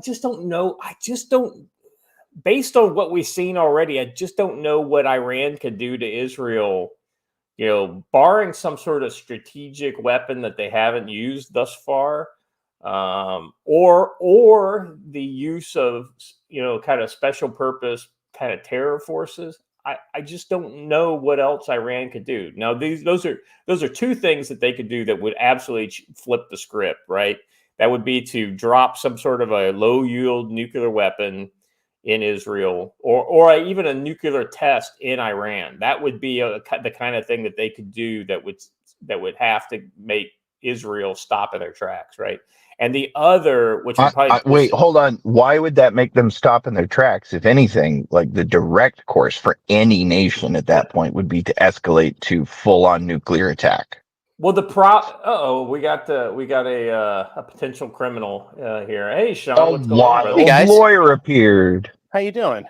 A: just don't know. Based on what we've seen already, I just don't know what Iran could do to Israel, barring some sort of strategic weapon that they haven't used thus far, or the use of, kind of special purpose kind of terror forces. I just don't know what else Iran could do. Now, those are two things that they could do that would absolutely flip the script, right? That would be to drop some sort of a low yield nuclear weapon in Israel, or even a nuclear test in Iran. That would be the kind of thing that they could do that would have to make Israel stop in their tracks, right? And the other, which would probably
B: wait, hold on. Why would that make them stop in their tracks? If anything, like the direct course for any nation at that point would be to escalate to full-on nuclear attack.
A: Well, we got a potential criminal here. Hey, Sean,
B: A
A: what's going on, brother?
B: wild lawyer appeared.
D: How you doing?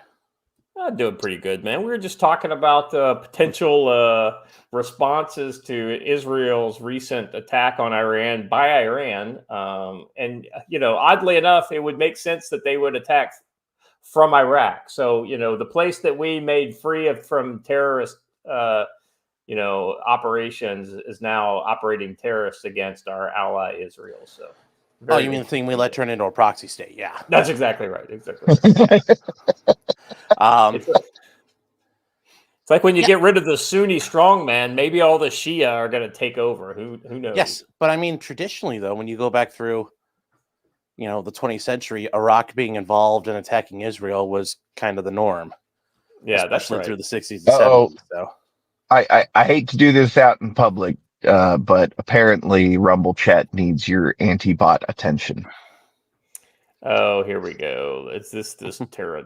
A: I'm doing pretty good, man. We were just talking about potential responses to Israel's recent attack on Iran by Iran. And, oddly enough, it would make sense that they would attack from Iraq. So, the place that we made free from terrorist, operations is now operating terrorists against our ally Israel. So,
D: you mean the thing we let turn into a proxy state? Yeah,
A: that's exactly right. Exactly right. It's like when you get rid of the Sunni strongman, maybe all the Shia are going to take over. Who knows?
D: Yes, but I mean, traditionally, though, when you go back through, the 20th century, Iraq being involved in attacking Israel was kind of the norm.
A: Yeah, that's right.
D: Through the 60s and 70s. So.
B: I hate to do this out in public, but apparently Rumble Chat needs your anti-bot attention.
A: Oh, here we go. It's this terror.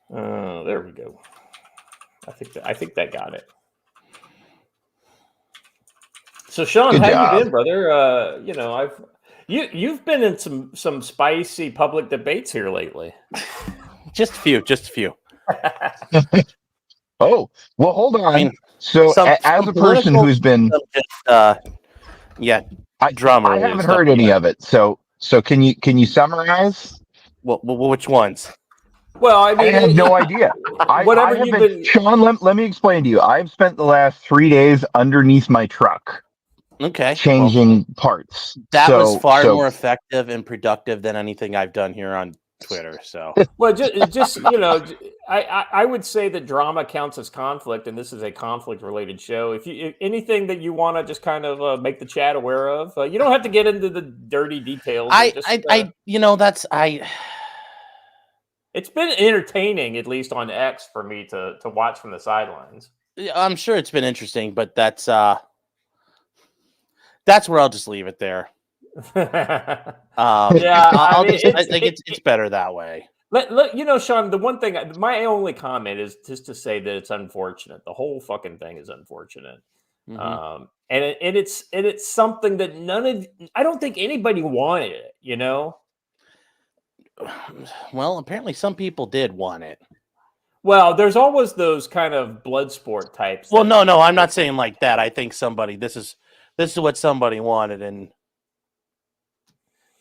A: There we go. I think that got it. So, Sean,
B: Good
A: how
B: job.
A: you been, brother? You've been in some spicy public debates here lately.
D: Just a few.
B: Oh, well, hold on.
D: I mean,
B: so, as a person who's been,
D: drummer.
B: I haven't heard any of it. So can you summarize?
D: Well, which ones?
A: Well, I mean,
B: I have no idea. Sean, let me explain to you. I've spent the last 3 days underneath my truck.
D: Okay.
B: Changing parts.
D: That was far more effective and productive than anything I've done here on Twitter. So,
A: well, just I would say that drama counts as conflict, and this is a conflict-related show. If anything that you want to just kind of make the chat aware of, you don't have to get into the dirty details. It's been entertaining, at least on X, for me to watch from the sidelines.
D: I'm sure it's been interesting, but that's where I'll just leave it there. It's better that way.
A: Sean, the one thing, my only comment is just to say that it's unfortunate. The whole fucking thing is unfortunate. Mm-hmm. And it's something that I don't think anybody wanted it,
D: Well, apparently some people did want it.
A: Well, there's always those kind of blood sport types.
D: Well, no, I'm not saying like that. I think this is what somebody wanted, and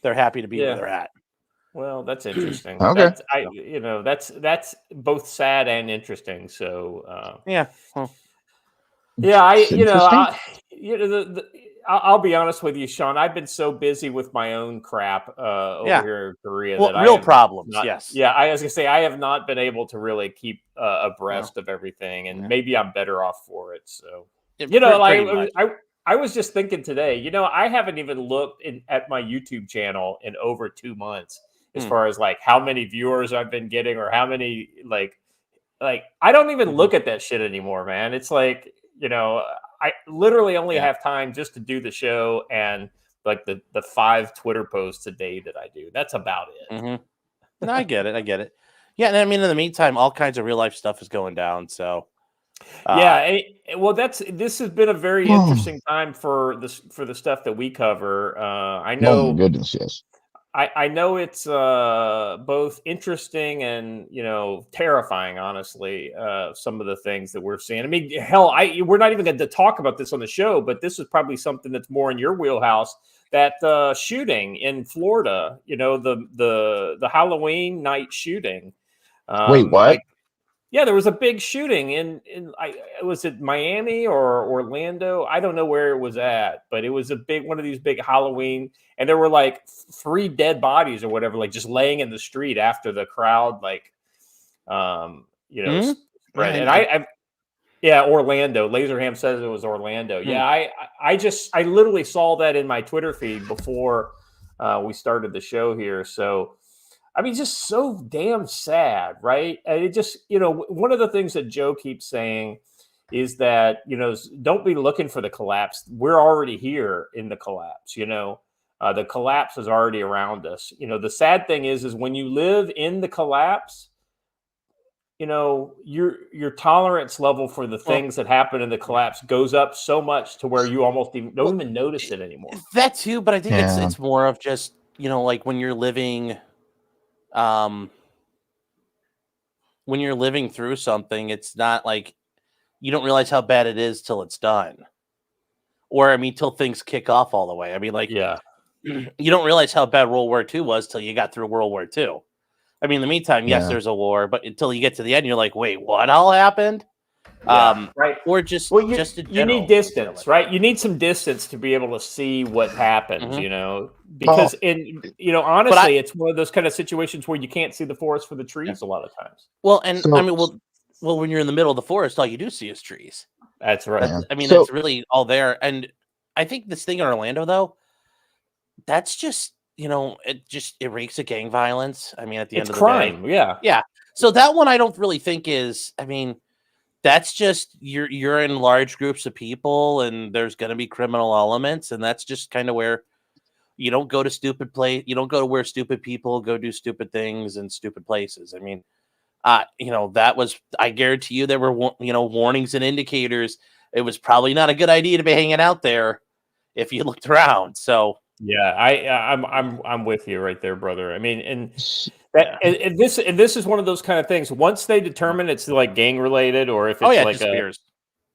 D: they're happy to be where they're at.
A: Well, that's interesting.
B: Okay.
A: That's both sad and interesting. So
D: yeah. Well,
A: I'll be honest with you, Sean. I've been so busy with my own crap over here in Korea
D: that real problems. Yes.
A: Yeah, I was gonna say I have not been able to really keep abreast of everything, and maybe I'm better off for it. So I was just thinking today. I haven't even looked at my YouTube channel in over 2 months as far as like how many viewers I've been getting or how many like I don't even look at that shit anymore, man. It's like I literally only have time just to do the show and like the 5 Twitter posts a day that I do. That's about it.
D: Mm-hmm. No, I get it. Yeah, and I mean, in the meantime, all kinds of real life stuff is going down. So,
A: this has been a very interesting time for the stuff that we cover. I know.
B: Oh my goodness, yes.
A: I know it's both interesting and terrifying. Honestly, some of the things that we're seeing. I mean, hell, we're not even going to talk about this on the show, but this is probably something that's more in your wheelhouse. That shooting in Florida, the Halloween night shooting.
B: Wait, what?
A: Yeah, there was a big shooting was it Miami or Orlando? I don't know where it was at, but it was one of these big Halloween, and there were like 3 dead bodies or whatever, like just laying in the street after the crowd, spread. And Orlando. Laserham says it was Orlando. Yeah, I literally saw that in my Twitter feed before we started the show here. So. I mean, just so damn sad, right? And it just, one of the things that Joe keeps saying is that, don't be looking for the collapse. We're already here in the collapse, the collapse is already around us. The sad thing is when you live in the collapse, your tolerance level for the things that happen in the collapse goes up so much to where you almost don't even notice it anymore.
D: That too, but I think it's more of just, like when you're living when you're living through something, it's not like you don't realize how bad it is till it's done. Or, I mean, till things kick off all the way. I mean, like,
A: Yeah.
D: you don't realize how bad World War II was till you got through World War II. I mean, in the meantime, yes,
B: Yeah.
D: there's a war, but until you get to the end, you're like, wait, what all happened?
A: Yeah, right.
D: Or just
A: Well,
D: just in
A: you
D: general,
A: need distance, right? You need some distance to be able to see what happens,
D: Mhm.
A: because
D: But
A: honestly, it's one of those kind of situations where you can't see the forest for the trees a lot of times.
D: well, and I
B: So,
D: mean, well, when you're in the middle of the forest, all you do see is trees.
A: That's right.
B: yeah.
D: I mean,
B: So,
D: that's really all there. And I think this thing in Orlando, though, that's just it reeks of gang violence. I mean, at the
A: It's
D: end of the day,
A: crime. Yeah.
D: yeah. So that one I don't really think is. I mean, that's just you're in large groups of people, and there's going to be criminal elements, and that's just kind of where you don't go to you don't go to where stupid people go do stupid things in stupid places. I mean, that was, I guarantee you there were warnings and indicators. It was probably not a good idea to be hanging out there if you looked around. So
A: Yeah, I'm with you right there, brother. I mean, and
D: yeah.
A: this is one of those kind of things. Once they determine it's like gang related, or if
D: Oh
A: it's
D: yeah, it
A: like
D: disappears.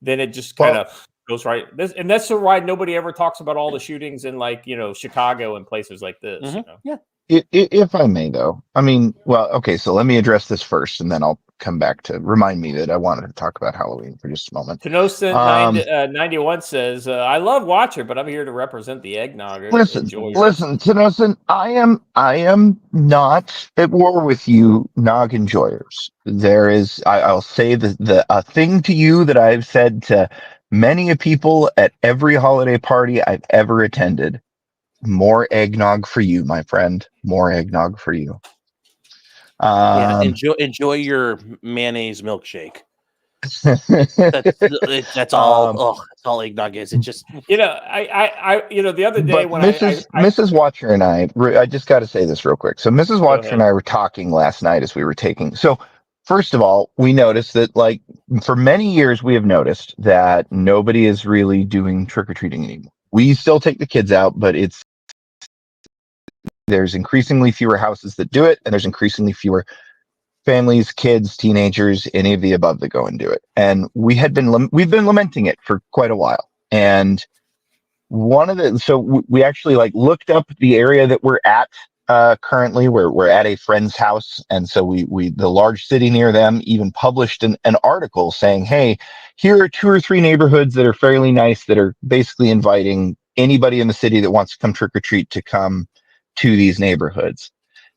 A: then it just kind
B: well,
A: of goes right. And that's why nobody ever talks about all the shootings in like Chicago and places like this.
D: Yeah.
B: if I may, though, I mean, well, okay, so let me address this first, and then I'll come back to remind me that I wanted to talk about Halloween for just a moment.
A: Tenocent
B: Um,
A: 91 says, "I love Watcher, but I'm here to represent the eggnog enjoyers."
B: listen, Tennessee, I am not at war with you, nog enjoyers. I'll say the a thing to you that I've said to many of people at every holiday party I've ever attended. More eggnog for you, my friend. More eggnog for you.
D: Yeah.
B: Um,
D: Enjoy your mayonnaise milkshake. That's all.
B: um,
D: Oh, that's all eggnog is. It just
A: The other day
B: but
A: when
B: Mrs. Watcher and I just got to say this real quick. So Mrs.
A: go
B: Watcher
A: ahead.
B: and I were talking last night as we were taking. So first of all, we noticed that like for many years we have noticed that nobody is really doing trick or treating anymore. We still take the kids out, but there's increasingly fewer houses that do it, and there's increasingly fewer families, kids, teenagers, any of the above that go and do it. And we've been lamenting it for quite a while. And we actually like looked up the area that we're at currently. We're at a friend's house, and so we the large city near them even published an article saying, hey, here are 2 or 3 neighborhoods that are fairly nice that are basically inviting anybody in the city that wants to come trick or treat to come to these neighborhoods.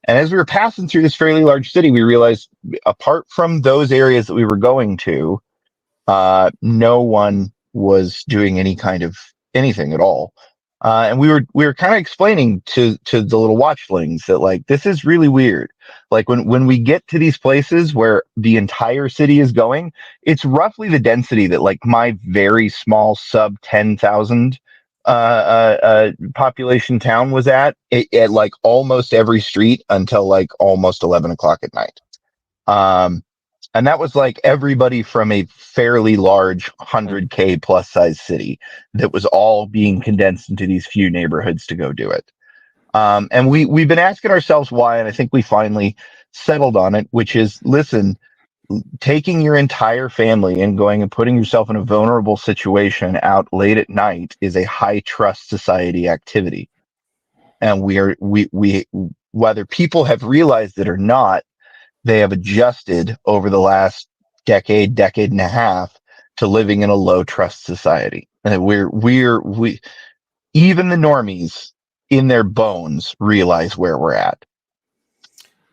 B: And as we were passing through this fairly large city, we realized apart from those areas that we were going to, no one was doing any kind of anything at all. And we were kind of explaining to the little watchlings that like this is really weird. Like when we get to these places where the entire city is going, it's roughly the density that like my very small sub 10,000 population town was at like almost every street until like almost 11 o'clock at night. Um, and that was like everybody from a fairly large 100K plus size city that was all being condensed into these few neighborhoods to go do it. And we've been asking ourselves why, and I think we finally settled on it, which is listen, taking your entire family and going and putting yourself in a vulnerable situation out late at night is a high trust society activity. And we whether people have realized it or not, they have adjusted over the last decade and a half to living in a low trust society. And we even the normies in their bones realize where we're at.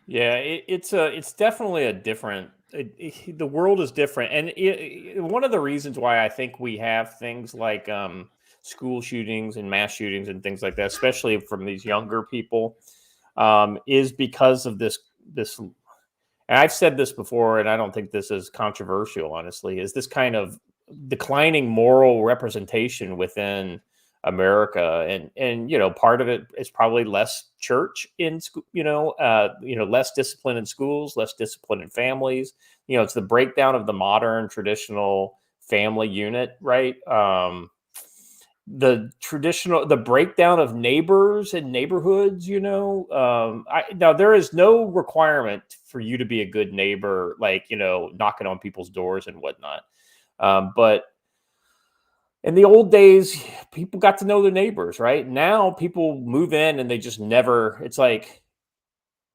A: Yeah, it's definitely a different. The world is different, and one of the reasons why I think we have things like school shootings and mass shootings and things like that, especially from these younger people, is because of this. And I've said this before, and I don't think this is controversial. Honestly, is this kind of declining moral representation within America, and part of it is probably less church in school, less discipline in schools, less discipline in families. It's the breakdown of the modern traditional family unit, right? the breakdown of neighbors and neighborhoods. Now there is no requirement for you to be a good neighbor, like knocking on people's doors and whatnot. But in the old days, people got to know their neighbors, right? Now people move in and they just never. It's like,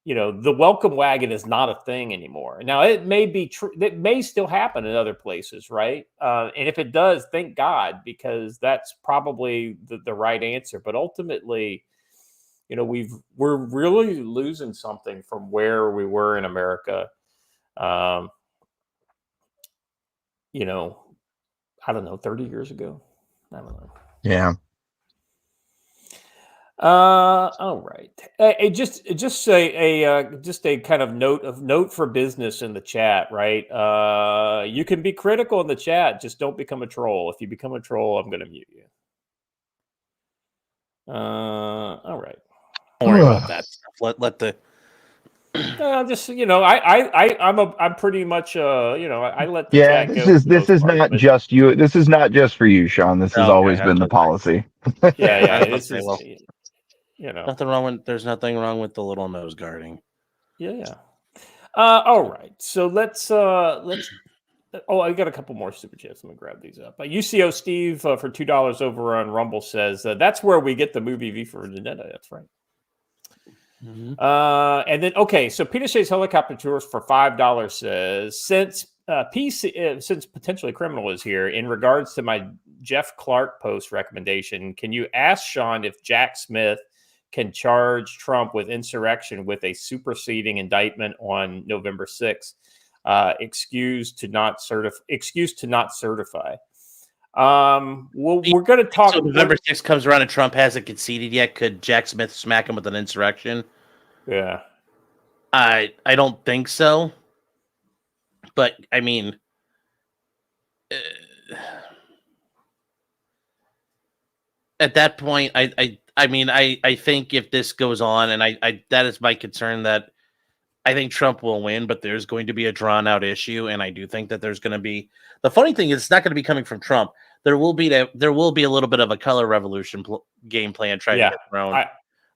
A: the welcome wagon is not a thing anymore. Now, it may be true. It may still happen in other places, right? And if it does, thank God, because that's probably the right answer. But ultimately, we're really losing something from where we were in America. I don't know, 30 years ago. I don't know.
B: Yeah.
A: All right. Just a kind of note for business in the chat, right? You can be critical in the chat, just don't become a troll. If you become a troll, I'm going to mute you. All right.
D: Don't worry about that stuff. Let the.
A: Just I'm pretty much I let the chat go.
B: This is not just you. This is not just for you, Sean. This has always been the policy.
A: Yeah. This is
D: nothing wrong with. There's nothing wrong with the little nose guarding.
A: Yeah. All right. So let's. Oh, I got a couple more super chats. Let me grab these up. UCO Steve for $2 over on Rumble says that's where we get the movie V for Vendetta. That's right.
D: Mm-hmm.
A: And then so Pinochet's helicopter tours for $5 says since potentially criminal is here, in regards to my Jeff Clark post recommendation, can you ask Sean if Jack Smith can charge Trump with insurrection with a superseding indictment on November 6th? Excuse to not certify. We're going to talk.
D: So November 6th comes around and Trump hasn't conceded yet. Could Jack Smith smack him with an insurrection?
A: Yeah,
D: I don't think so. But I mean, at that point, I think if this goes on, and I that is my concern, that I think Trump will win, but there's going to be a drawn out issue, and I do think that there's going to be. The funny thing is, it's not going to be coming from Trump. There will be a little bit of a color revolution game plan trying to get thrown.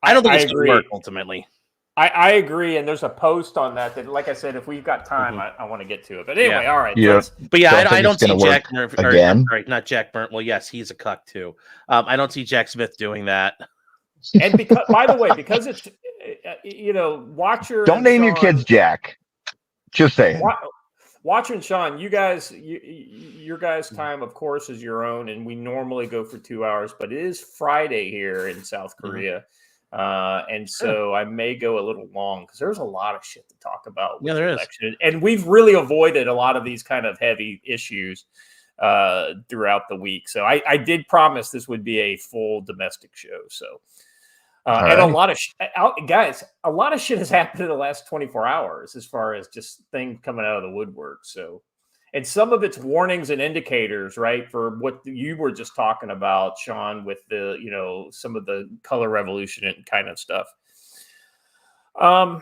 D: I don't think it's going to work ultimately.
A: I agree, and there's a post on that, like I said, if we've got time, I want to get to it. But anyway, all right.
D: I don't see Jack again. Not Jack Burnt. Well, yes, he's a cuck too. I don't see Jack Smith doing that.
A: And because, by the way, because it's Watcher.
B: Don't name your kids Jack. Just saying.
A: Watcher and Sean, you guys, your guys' time, of course, is your own, and we normally go for 2 hours, but it is Friday here in South Korea. And so I may go a little long because there's a lot of shit to talk about with the election. And we've really avoided a lot of these kind of heavy issues throughout the week. So I did promise this would be a full domestic show. So and a lot of guys, a lot of shit has happened in the last 24 hours as far as just things coming out of the woodwork. So, and some of it's warnings and indicators, right? For what you were just talking about, Sean, with the, some of the color revolution and kind of stuff. All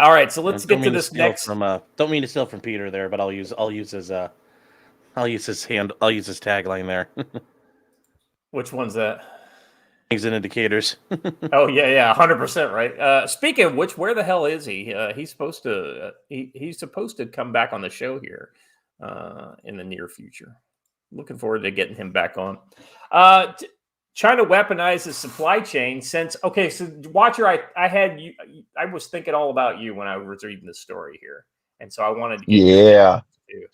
A: right. So let's get to this next.
D: Don't mean to steal from Peter there, but I'll use his tagline there.
A: Which one's that?
D: Things and indicators.
A: Oh yeah, 100%, right? Speaking of which, where the hell is he? He's supposed to he's supposed to come back on the show here in the near future. Looking forward to getting him back on. China weaponizes supply chain since. Okay, so Watcher, I was thinking all about you when I was reading the story here, and so I wanted to get your too.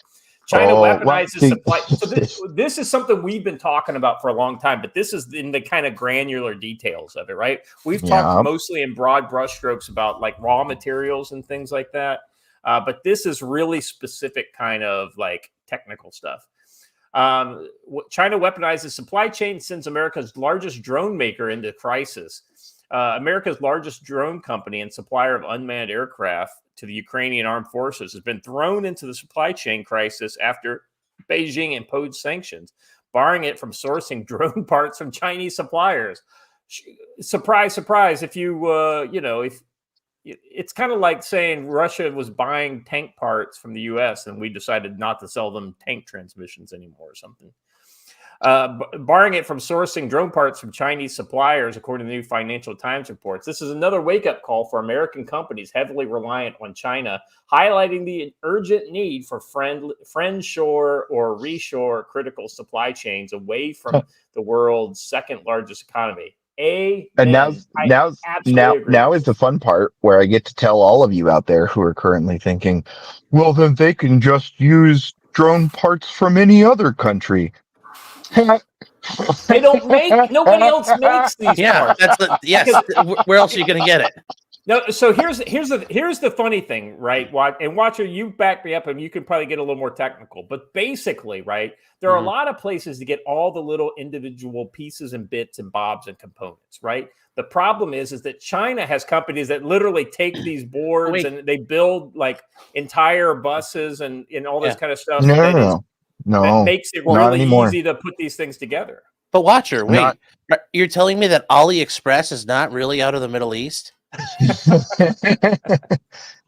A: China weaponizes supply. So this is something we've been talking about for a long time, but this is in the kind of granular details of it, right? We've talked mostly in broad brushstrokes about like raw materials and things like that, but this is really specific kind of like technical stuff. China weaponizes supply chain, sends America's largest drone maker into crisis. America's largest drone company and supplier of unmanned aircraft to the Ukrainian armed forces has been thrown into the supply chain crisis after Beijing imposed sanctions, barring it from sourcing drone parts from Chinese suppliers. Surprise, surprise. If if it's kind of like saying Russia was buying tank parts from the U.S. and we decided not to sell them tank transmissions anymore or something. barring it from sourcing drone parts from Chinese suppliers, according to new Financial Times reports. This is another wake-up call for American companies heavily reliant on China, highlighting the urgent need for friend-shore or reshore critical supply chains away from the world's second largest economy.
B: And
A: Now
B: is the fun part where I get to tell all of you out there who are currently thinking, well, then they can just use drone parts from any other country.
A: They don't make. Nobody else makes these parts.
D: Yes. Where else are you going to get it?
A: No. So here's the funny thing, right? And Watcher, you back me up, and you can probably get a little more technical. But basically, right, there are a lot of places to get all the little individual pieces and bits and bobs and components, right? The problem is that China has companies that literally take these boards and they build like entire buses and all this kind of stuff. That makes it really easy to put these things together.
D: But Watcher, you're telling me that AliExpress is not really out of the Middle East?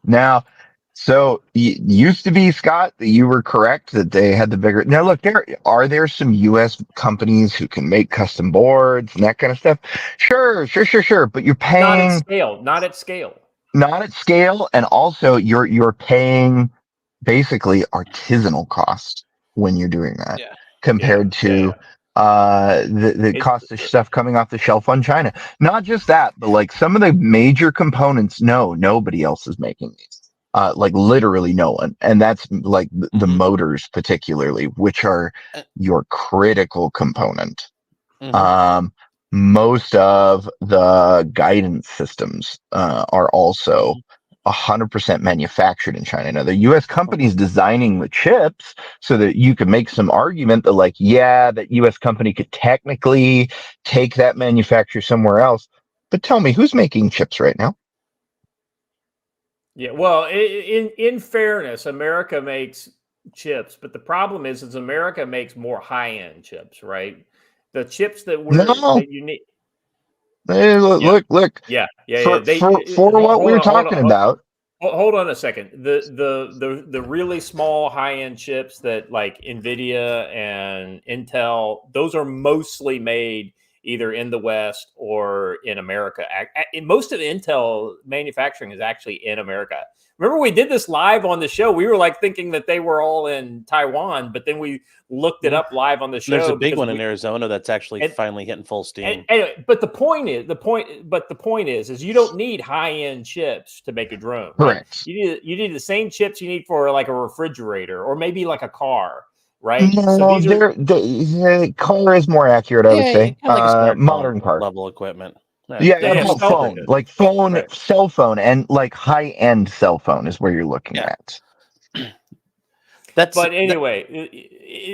B: Now, so it used to be, Scott, that you were correct that they had the bigger. Now, look, there some U.S. companies who can make custom boards and that kind of stuff. Sure. But you're paying
A: not at scale,
B: and also you're paying basically artisanal cost when you're doing that compared to the cost of stuff coming off the shelf on China. Not just that, but like some of the major components, nobody else is making these. Like literally no one. And that's like the motors particularly, which are your critical component. Most of the guidance systems are also 100% manufactured in China. Now, the U.S. companies designing the chips so that you could make some argument that, like, that U.S. company could technically take that manufacture somewhere else. But tell me, who's making chips right now?
A: Yeah, well, in fairness, America makes chips, but the problem is America makes more high-end chips, right? The chips that you need.
B: Hey, look. For what we're talking about.
A: Hold on a second. The really small high-end chips that like NVIDIA and Intel, those are mostly made either in the West or in America. Most of the Intel manufacturing is actually in America. Remember, we did this live on the show. We were like thinking that they were all in Taiwan, but then we looked it up live on the show.
D: There's a big one in Arizona that's actually finally hitting full steam.
A: But the point is you don't need high-end chips to make a drone.
B: Correct.
A: Right? You need the same chips you need for like a refrigerator or maybe like a car. Right.
B: No, the car is more accurate, I would say.
D: Like
B: modern car
D: level equipment.
B: Phone, like phone, right. Cell phone, and like high-end cell phone is where you're looking at.
A: But anyway,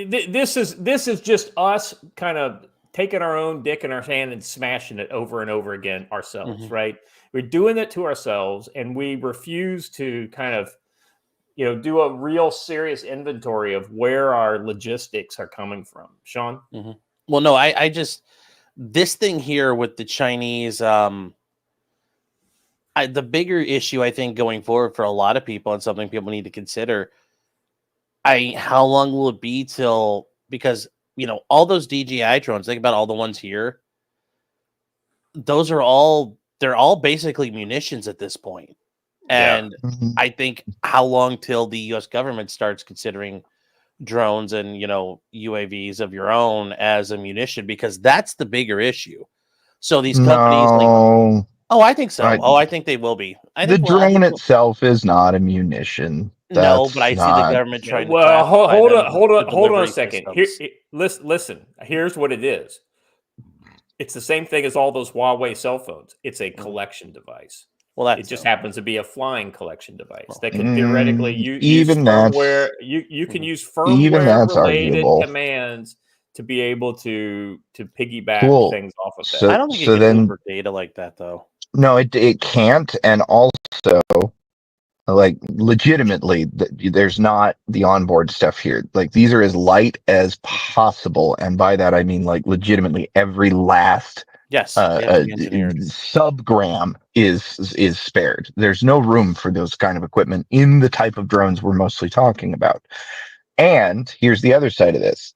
A: this is just us kind of taking our own dick in our hand and smashing it over and over again ourselves, right? We're doing it to ourselves, and we refuse to kind of do a real serious inventory of where our logistics are coming from. Sean?
D: Well, no, I just, this thing here with the Chinese, the bigger issue, I think, going forward for a lot of people and something people need to consider, how long will it be till, because, all those DJI drones, think about all the ones here, they're all basically munitions at this point. And I think how long till the U.S. government starts considering drones and, UAVs of your own as a munition, because that's the bigger issue. So these companies I think so. I think they will be.
B: The drone itself is not a munition.
D: No, but I see the government trying to.
A: Well, hold on a second. Listen, here's what it is. It's the same thing as all those Huawei cell phones. It's a collection device. Well, it just happens to be a flying collection device that can theoretically use firmware. You can use firmware-related commands to be able to piggyback things off of that.
D: I don't think it can deliver data like that, though.
B: No, it can't, and also, like, legitimately, there's not the onboard stuff here. Like, these are as light as possible, and by that I mean, like, legitimately every last subgram is spared. There's no room for those kind of equipment in the type of drones we're mostly talking about. And here's the other side of this.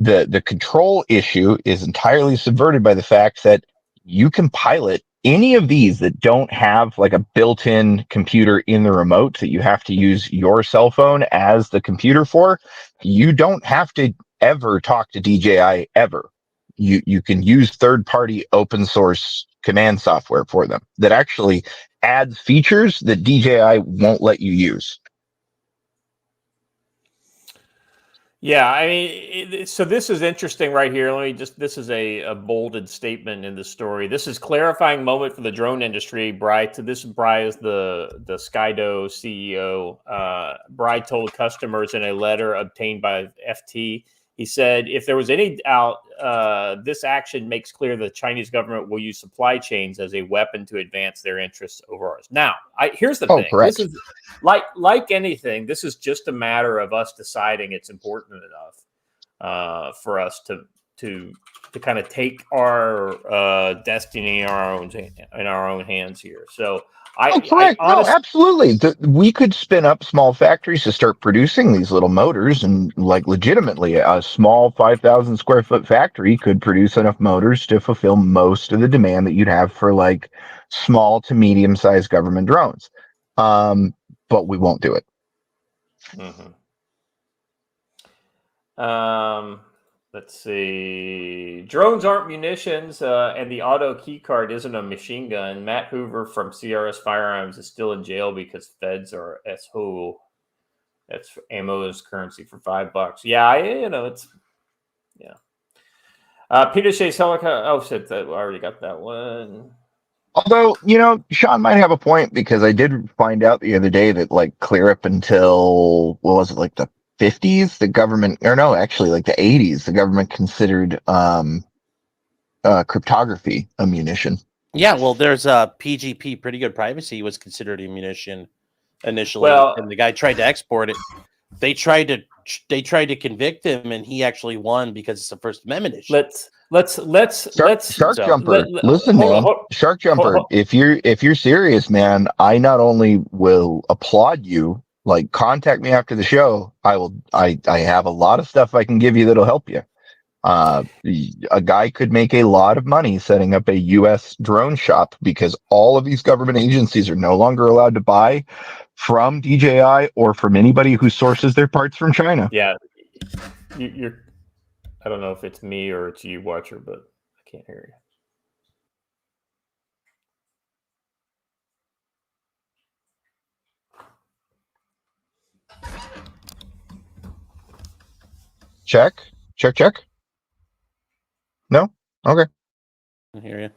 B: The control issue is entirely subverted by the fact that you can pilot any of these that don't have like a built-in computer in the remote that you have to use your cell phone as the computer for. You don't have to ever talk to DJI ever. You can use third-party open source command software for them that actually adds features that DJI won't let you use.
A: Yeah, I mean, so this is interesting right here. Let me just, this is a bolded statement in the story. This is clarifying moment for the drone industry. Bry is the Skydo CEO. Bry told customers in a letter obtained by FT. He said, if there was any doubt, this action makes clear the Chinese government will use supply chains as a weapon to advance their interests over ours. Now, here's the thing.
B: Correct.
A: This is like anything. This is just a matter of us deciding it's important enough for us to kind of take our destiny in our own hands here. So
B: Correct. No, absolutely. We could spin up small factories to start producing these little motors, and like legitimately, a small 5,000 square foot factory could produce enough motors to fulfill most of the demand that you'd have for like small to medium sized government drones. But we won't do it.
A: Let's see. Drones aren't munitions, and the auto key card isn't a machine gun. Matt Hoover from CRS Firearms is still in jail because feds are asshole. That's ammo is currency for $5. Yeah, it's Peter Shea's helicopter. Oh shit, I already got that one.
B: Although, Sean might have a point, because I did find out the other day that like clear up until, what was it, like the 50s, the government, or no, actually like the 80s, the government considered cryptography a munition.
D: Yeah, well, there's a PGP, pretty good privacy, was considered a munition initially, and the guy tried to export it. They tried to convict him, and he actually won because it's a First Amendment issue.
B: Shark Jumper. Listen, man, Shark Jumper. If you're serious, man, I not only will applaud you. Like, contact me after the show. I have a lot of stuff I can give you that'll help you. A guy could make a lot of money setting up a U.S. drone shop, because all of these government agencies are no longer allowed to buy from DJI or from anybody who sources their parts from China.
A: Yeah, you're. I don't know if it's me or it's you, Watcher, but I can't hear you.
B: Check. No? Okay.
D: I hear you.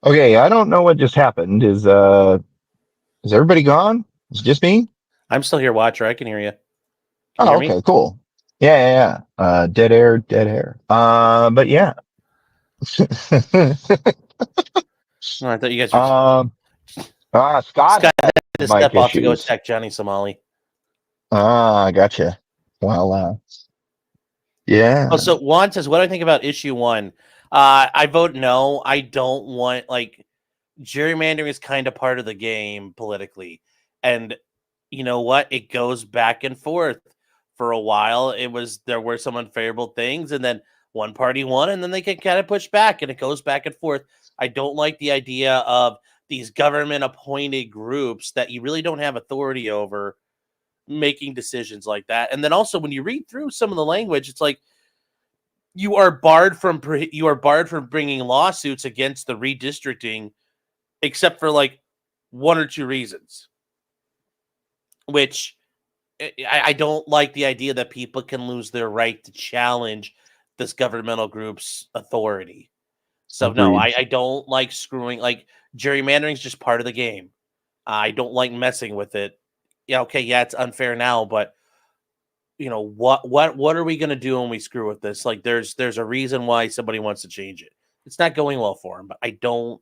B: Okay, I don't know what just happened. Is everybody gone? Is it just me?
D: I'm still here, Watcher. I can hear you.
B: Oh, okay, cool. Yeah. Dead air. But yeah.
D: No, I thought you guys were.
B: Scott
D: had to step off to go check Johnny Somali.
B: Gotcha. Well, yeah.
D: Oh, so Juan says, what do I think about issue 1? I vote no. I don't want, gerrymandering is kind of part of the game politically. And you know what? It goes back and forth. For a while, there were some unfavorable things, and then one party won, and then they can kind of push back, and it goes back and forth. I don't like the idea of these government-appointed groups that you really don't have authority over making decisions like that. And then also, when you read through some of the language, it's like you are barred from bringing lawsuits against the redistricting, except for like 1 or 2 reasons, which I don't like the idea that people can lose their right to challenge this governmental group's authority. So no, I don't like screwing. Like, gerrymandering is just part of the game. I don't like messing with it. Yeah, okay, yeah, it's unfair now, but what are we gonna do when we screw with this? Like, there's a reason why somebody wants to change it. It's not going well for them, but I don't.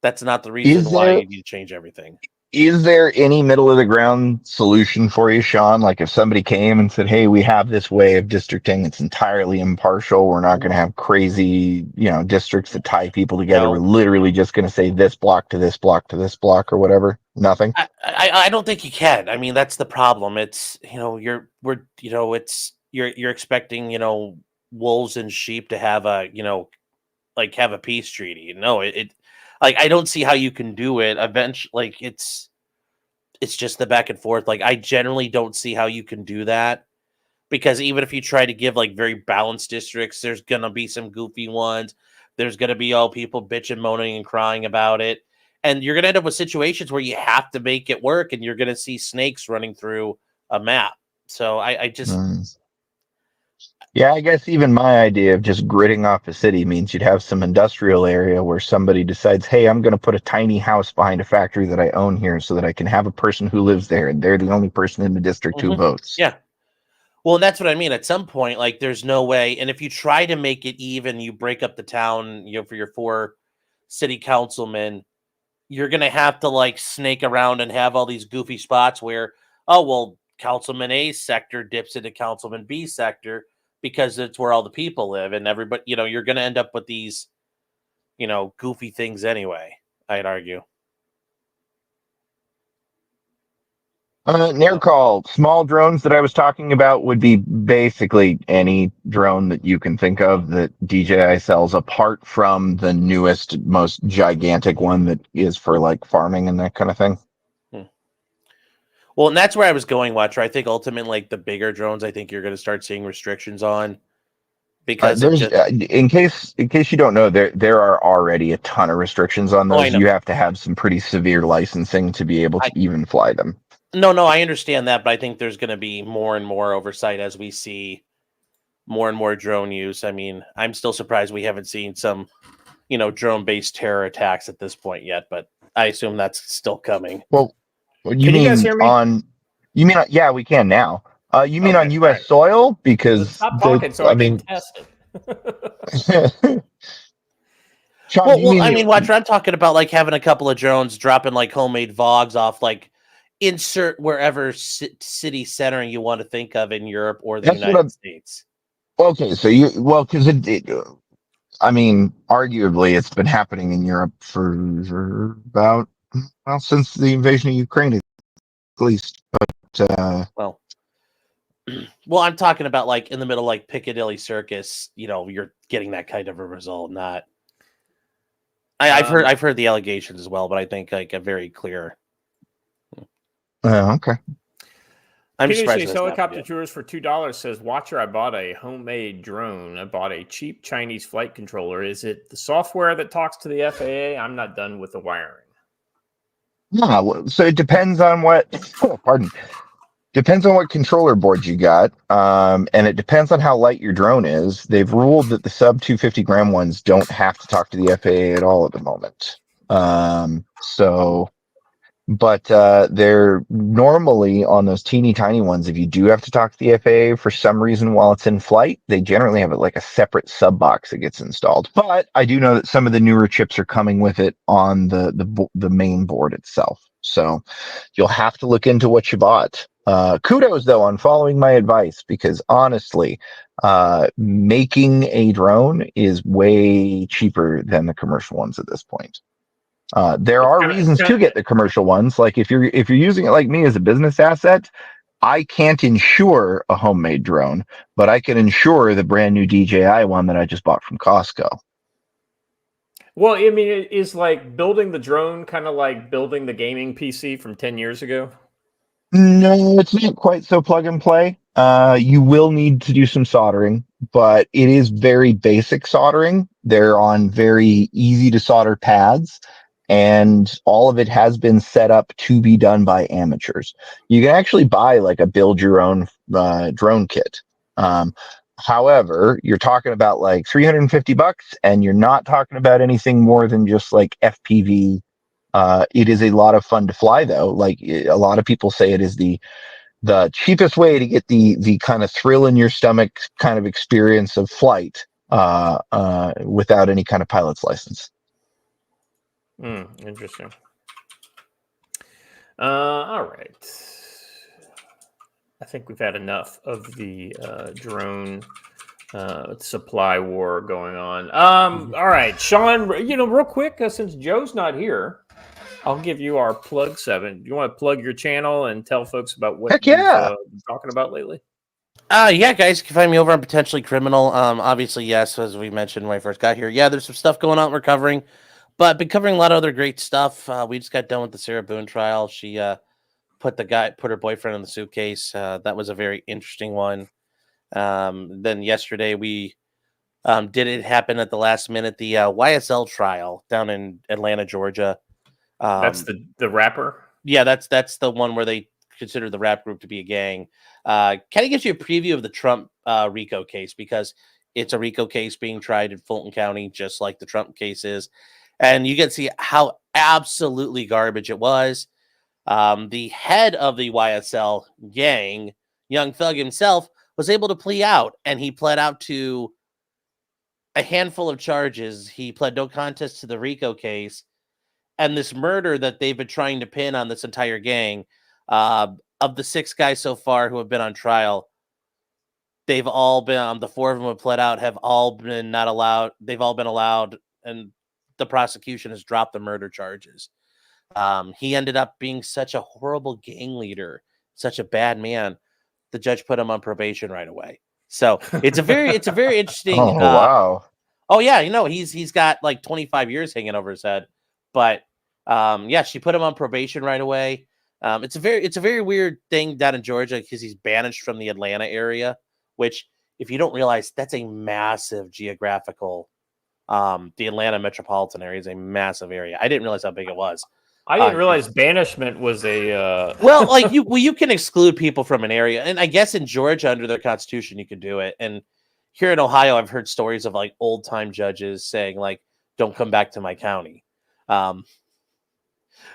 D: That's not the reason why you need to change everything.
B: Is there any middle of the ground solution for you, Sean? Like if somebody came and said, "Hey, we have this way of districting. It's entirely impartial. We're not going to have crazy, districts that tie people together. We're
D: No.
B: literally just going to say this block to this block to this block or whatever." Nothing.
D: I don't think you can. I mean, that's the problem. It's you're expecting wolves and sheep to have a have a peace treaty. No, it like I don't see how you can do it. Eventually, like it's just the back and forth. Like I generally don't see how you can do that because even if you try to give like very balanced districts, there's gonna be some goofy ones. There's gonna be all people bitching, moaning, and crying about it. And you're gonna end up with situations where you have to make it work, and you're gonna see snakes running through a map. So I just
B: Yeah, I guess even my idea of just gridding off a city means you'd have some industrial area where somebody decides, "Hey, I'm going to put a tiny house behind a factory that I own here so that I can have a person who lives there and they're the only person in the district who votes."
D: yeah. Well, that's what I mean. At some point, like there's no way. And if you try to make it even, you break up the town, for your 4 city councilmen, you're gonna have to like snake around and have all these goofy spots where, oh well, Councilman A sector dips into Councilman B sector because it's where all the people live, and everybody, you're gonna end up with these, goofy things anyway. I'd argue.
B: Call small drones that I was talking about would be basically any drone that you can think of that DJI sells, apart from the newest, most gigantic one that is for like farming and that kind of thing.
D: Well, and that's where I was going, Watcher. I think ultimately, like the bigger drones, I think you're going to start seeing restrictions on because
B: there's in case you don't know, there are already a ton of restrictions on those. You have to have some pretty severe licensing to be able to even fly them.
D: No, I understand that, but I think there's going to be more and more oversight as we see more and more drone use. I mean, I'm still surprised we haven't seen some, drone-based terror attacks at this point yet, but I assume that's still coming.
B: Well,
A: can you guys hear me?
B: Yeah, we can now. You mean on U.S. soil? Because
A: stop talking so I can test
B: it.
D: Sean, I mean, Watcher, I'm talking about like having a couple of drones dropping like homemade VOGs off like insert wherever city center you want to think of in Europe or the United States.
B: Okay, so because I mean, arguably it's been happening in Europe for about, since the invasion of Ukraine, at least. But
D: well, I'm talking about like in the middle, like Piccadilly Circus. You're getting that kind of a result. Not, I've heard the allegations as well, but I think like a very clear.
B: Okay.
A: I'm surprised. Helicopter Tours for $2 says, "Watcher, I bought a homemade drone. I bought a cheap Chinese flight controller. Is it the software that talks to the FAA? I'm not done with the wiring."
B: Yeah, so it depends on what. Depends on what controller board you got, and it depends on how light your drone is. They've ruled that the sub 250 gram ones don't have to talk to the FAA at all at the moment. But they're normally on those teeny tiny ones. If you do have to talk to the FAA for some reason while it's in flight, they generally have it like a separate sub box that gets installed. But I do know that some of the newer chips are coming with it on the main board itself. So you'll have to look into what you bought. Kudos though on following my advice, because honestly, making a drone is way cheaper than the commercial ones at this point. There are reasons to get the commercial ones. Like if you're using it like me as a business asset, I can't insure a homemade drone, but I can insure the brand new DJI one that I just bought from Costco.
A: Well, I mean, it is like building the drone kind of like building the gaming PC from 10 years ago.
B: No, it's not quite so plug and play. You will need to do some soldering, but it is very basic soldering. They're on very easy to solder pads, and all of it has been set up to be done by amateurs. You can actually buy like a build your own drone kit. However, you're talking about like $350, and you're not talking about anything more than just like FPV. It is a lot of fun to fly, though. Like a lot of people say, it is the cheapest way to get the kind of thrill in your stomach kind of experience of flight without any kind of pilot's license.
A: Interesting. All right. I think we've had enough of the drone supply war going on. All right, Sean. Real quick, since Joe's not here, I'll give you our plug 7. You want to plug your channel and tell folks about what
B: Heck
A: you've
B: yeah.
A: been talking about lately?
D: Yeah, guys, you can find me over on Potentially Criminal. Obviously, yes, as we mentioned when I first got here. Yeah, there's some stuff going on we're covering, but been covering a lot of other great stuff. We just got done with the Sarah Boone trial. She put her boyfriend in the suitcase. That was a very interesting one. Then yesterday we did it happen at the last minute, the YSL trial down in Atlanta, Georgia.
A: That's the rapper.
D: Yeah, that's the one where they consider the rap group to be a gang. Kind of gives you a preview of the Trump RICO case, because it's a RICO case being tried in Fulton County, just like the Trump case is. And you get to see how absolutely garbage it was. The head of the YSL gang, Young Thug himself, was able to plea out, and he pled out to a handful of charges. He pled no contest to the RICO case, and this murder that they've been trying to pin on this entire gang. Of the 6 guys so far who have been on trial, they've all been, the 4 of them have pled out, have all been not allowed. They've all been allowed, and the prosecution has dropped the murder charges. He ended up being such a horrible gang leader, such a bad man. The judge put him on probation right away. So it's a very interesting.
B: Oh, wow.
D: Oh yeah, he's got like 25 years hanging over his head, but yeah, she put him on probation right away. It's a very weird thing down in Georgia, because he's banished from the Atlanta area, which, if you don't realize, that's a massive geographical. The Atlanta metropolitan area is a massive area. I didn't realize how big it was.
A: I didn't realize banishment was a
D: well, like you can exclude people from an area, and I guess in Georgia under their constitution you can do it. And here in Ohio, I've heard stories of like old time judges saying like, "Don't come back to my county."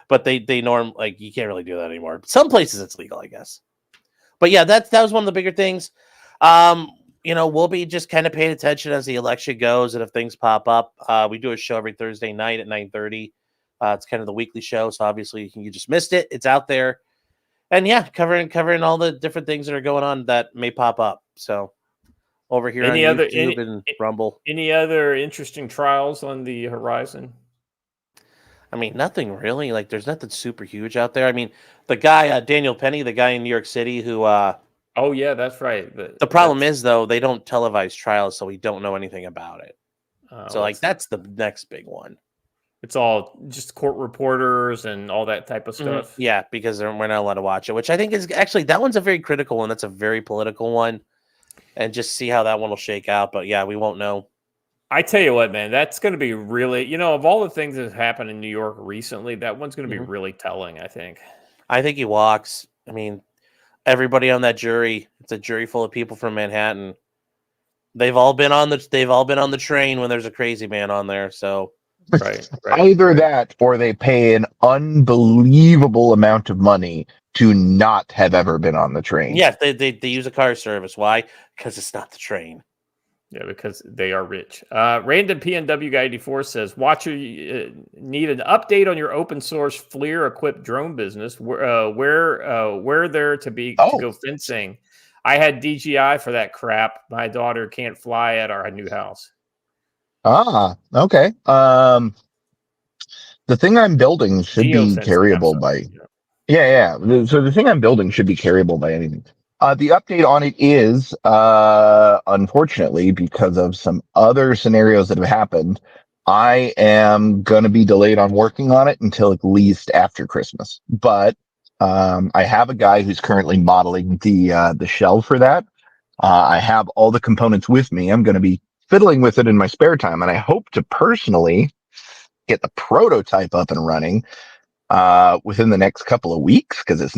D: But they like, you can't really do that anymore. Some places it's legal, I guess. But yeah, that was one of the bigger things. We'll be just kind of paying attention as the election goes, and if things pop up. We do a show every Thursday night at 9:30. It's kind of the weekly show, so obviously you just missed it. It's out there, and yeah, covering all the different things that are going on that may pop up. So over here on YouTube and Rumble.
A: Any other interesting trials on the horizon?
D: I mean, nothing really. Like, there's nothing super huge out there. I mean, the guy Daniel Penny, the guy in New York City who.
A: Oh yeah, that's right.
D: The problem is, though, they don't televise trials, so we don't know anything about it. So like, that's the next big one.
A: It's all just court reporters and all that type of stuff.
D: Mm-hmm. Yeah, because we're not allowed to watch it, which I think is actually, that one's a very critical one. That's a very political one, and just see how that one will shake out. But yeah, we won't know.
A: I tell you what, man, that's going to be really, of all the things that have happened in New York recently, that one's going to be really telling, I think.
D: I think he walks. I mean, everybody on that jury, it's a jury full of people from Manhattan. They've all been on the train when there's a crazy man on there, so.
A: Right.
B: Either that, or they pay an unbelievable amount of money to not have ever been on the train.
D: Yeah, they use a car service. Why? Because it's not the train.
A: Yeah, because they are rich. Random PNW Guy 84 says, Watcher, need an update on your open source FLIR equipped drone business. Where there to go fencing. I had DJI for that crap. My daughter can't fly at our new house.
B: Ah, okay. The thing I'm building should be carryable by. Yeah. So the thing I'm building should be carryable by anything. The update on it is, unfortunately, because of some other scenarios that have happened, I am going to be delayed on working on it until at least after Christmas. But I have a guy who's currently modeling the shell for that. I have all the components with me. I'm going to be fiddling with it in my spare time, and I hope to personally get the prototype up and running within the next couple of weeks, because it's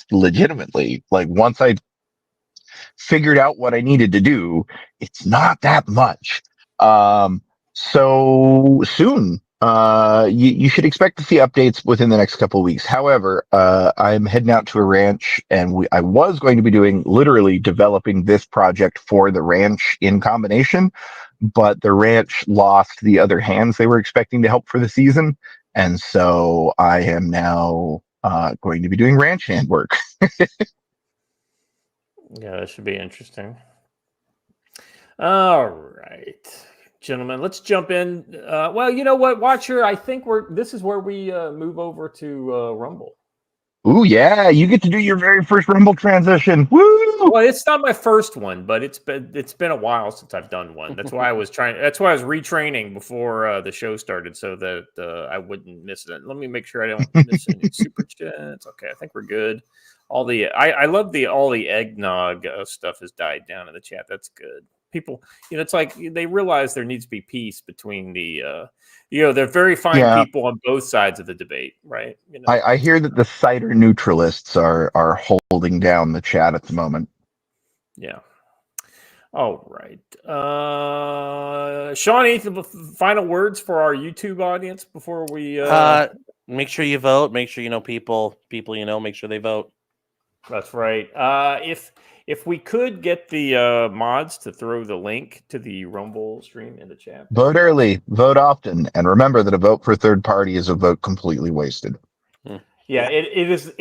B: legitimately, like, once I figured out what I needed to do, it's not that much. So soon, you should expect to see updates within the next couple of weeks. However, I'm heading out to a ranch, and I was going to be literally developing this project for the ranch in combination, but the ranch lost the other hands they were expecting to help for the season. And so I am now going to be doing ranch hand work.
A: Yeah, that should be interesting. All right, gentlemen, let's jump in. Well, you know what, Watcher? I think this is where we move over to Rumble.
B: Ooh, yeah, you get to do your very first Rumble transition. Woo!
A: Well, it's not my first one, but it's been a while since I've done one. That's why I was retraining before the show started so that I wouldn't miss it. Let me make sure I don't miss any super chats. Okay, I think we're good. I love all the eggnog stuff has died down in the chat. That's good. People, it's like they realize there needs to be peace between the they're very fine people on both sides of the debate, right?
B: I hear that the cider neutralists are holding down the chat at the moment.
A: Yeah. All right. Sean, any final words for our YouTube audience before we
D: make sure you vote, make sure you know people make sure they vote.
A: That's right. If we could get the mods to throw the link to the Rumble stream in the chat.
B: Vote early, vote often, and remember that a vote for third party is a vote completely wasted.
A: Yeah, it is.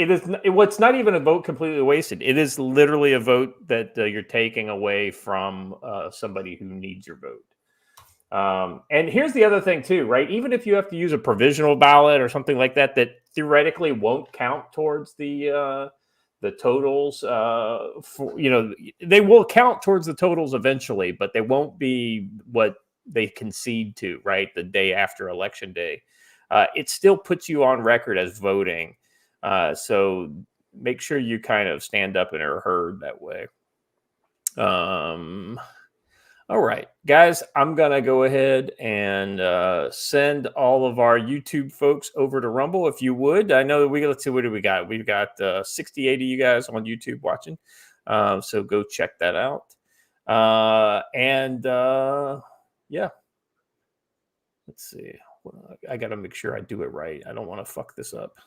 A: What's not even a vote completely wasted. It is literally a vote that you're taking away from somebody who needs your vote. And here's the other thing too, right? Even if you have to use a provisional ballot or something like that, that theoretically won't count towards the totals. They will count towards the totals eventually, but they won't be what they concede to, right? The day after election day. It still puts you on record as voting. So make sure you kind of stand up and are heard that way. All right, guys, I'm going to go ahead and send all of our YouTube folks over to Rumble, if you would. I know let's see, what do we got? We've got 68 of you guys on YouTube watching. So go check that out. Yeah. Let's see. I got to make sure I do it right. I don't want to fuck this up.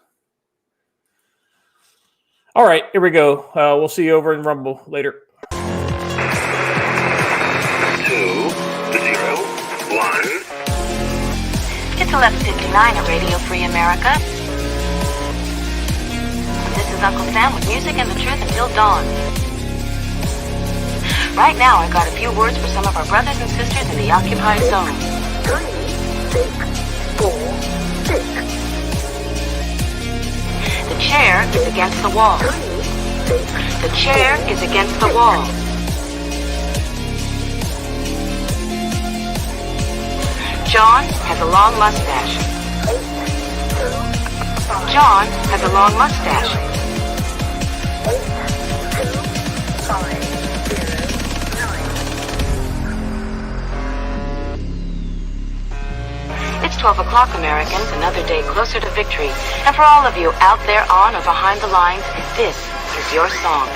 A: All right, here we go. We'll see you over in Rumble later.
E: 2, 0, 1.
F: It's 11:59 at Radio Free America. This is Uncle Sam with music and the truth until dawn. Right now, I've got a few words for some of our brothers and sisters in the occupied zone.
G: 3, 6, 4, 6.
F: The chair is against the wall.
G: 3, 6.
F: The chair is against the wall. John has a long mustache.
G: 8, 2, 5.
F: John has a long mustache.
G: 8, 2, 5, 0, 9.
F: It's 12 o'clock, Americans, another day closer to victory. And for all of you out there on or behind the lines, this is your song.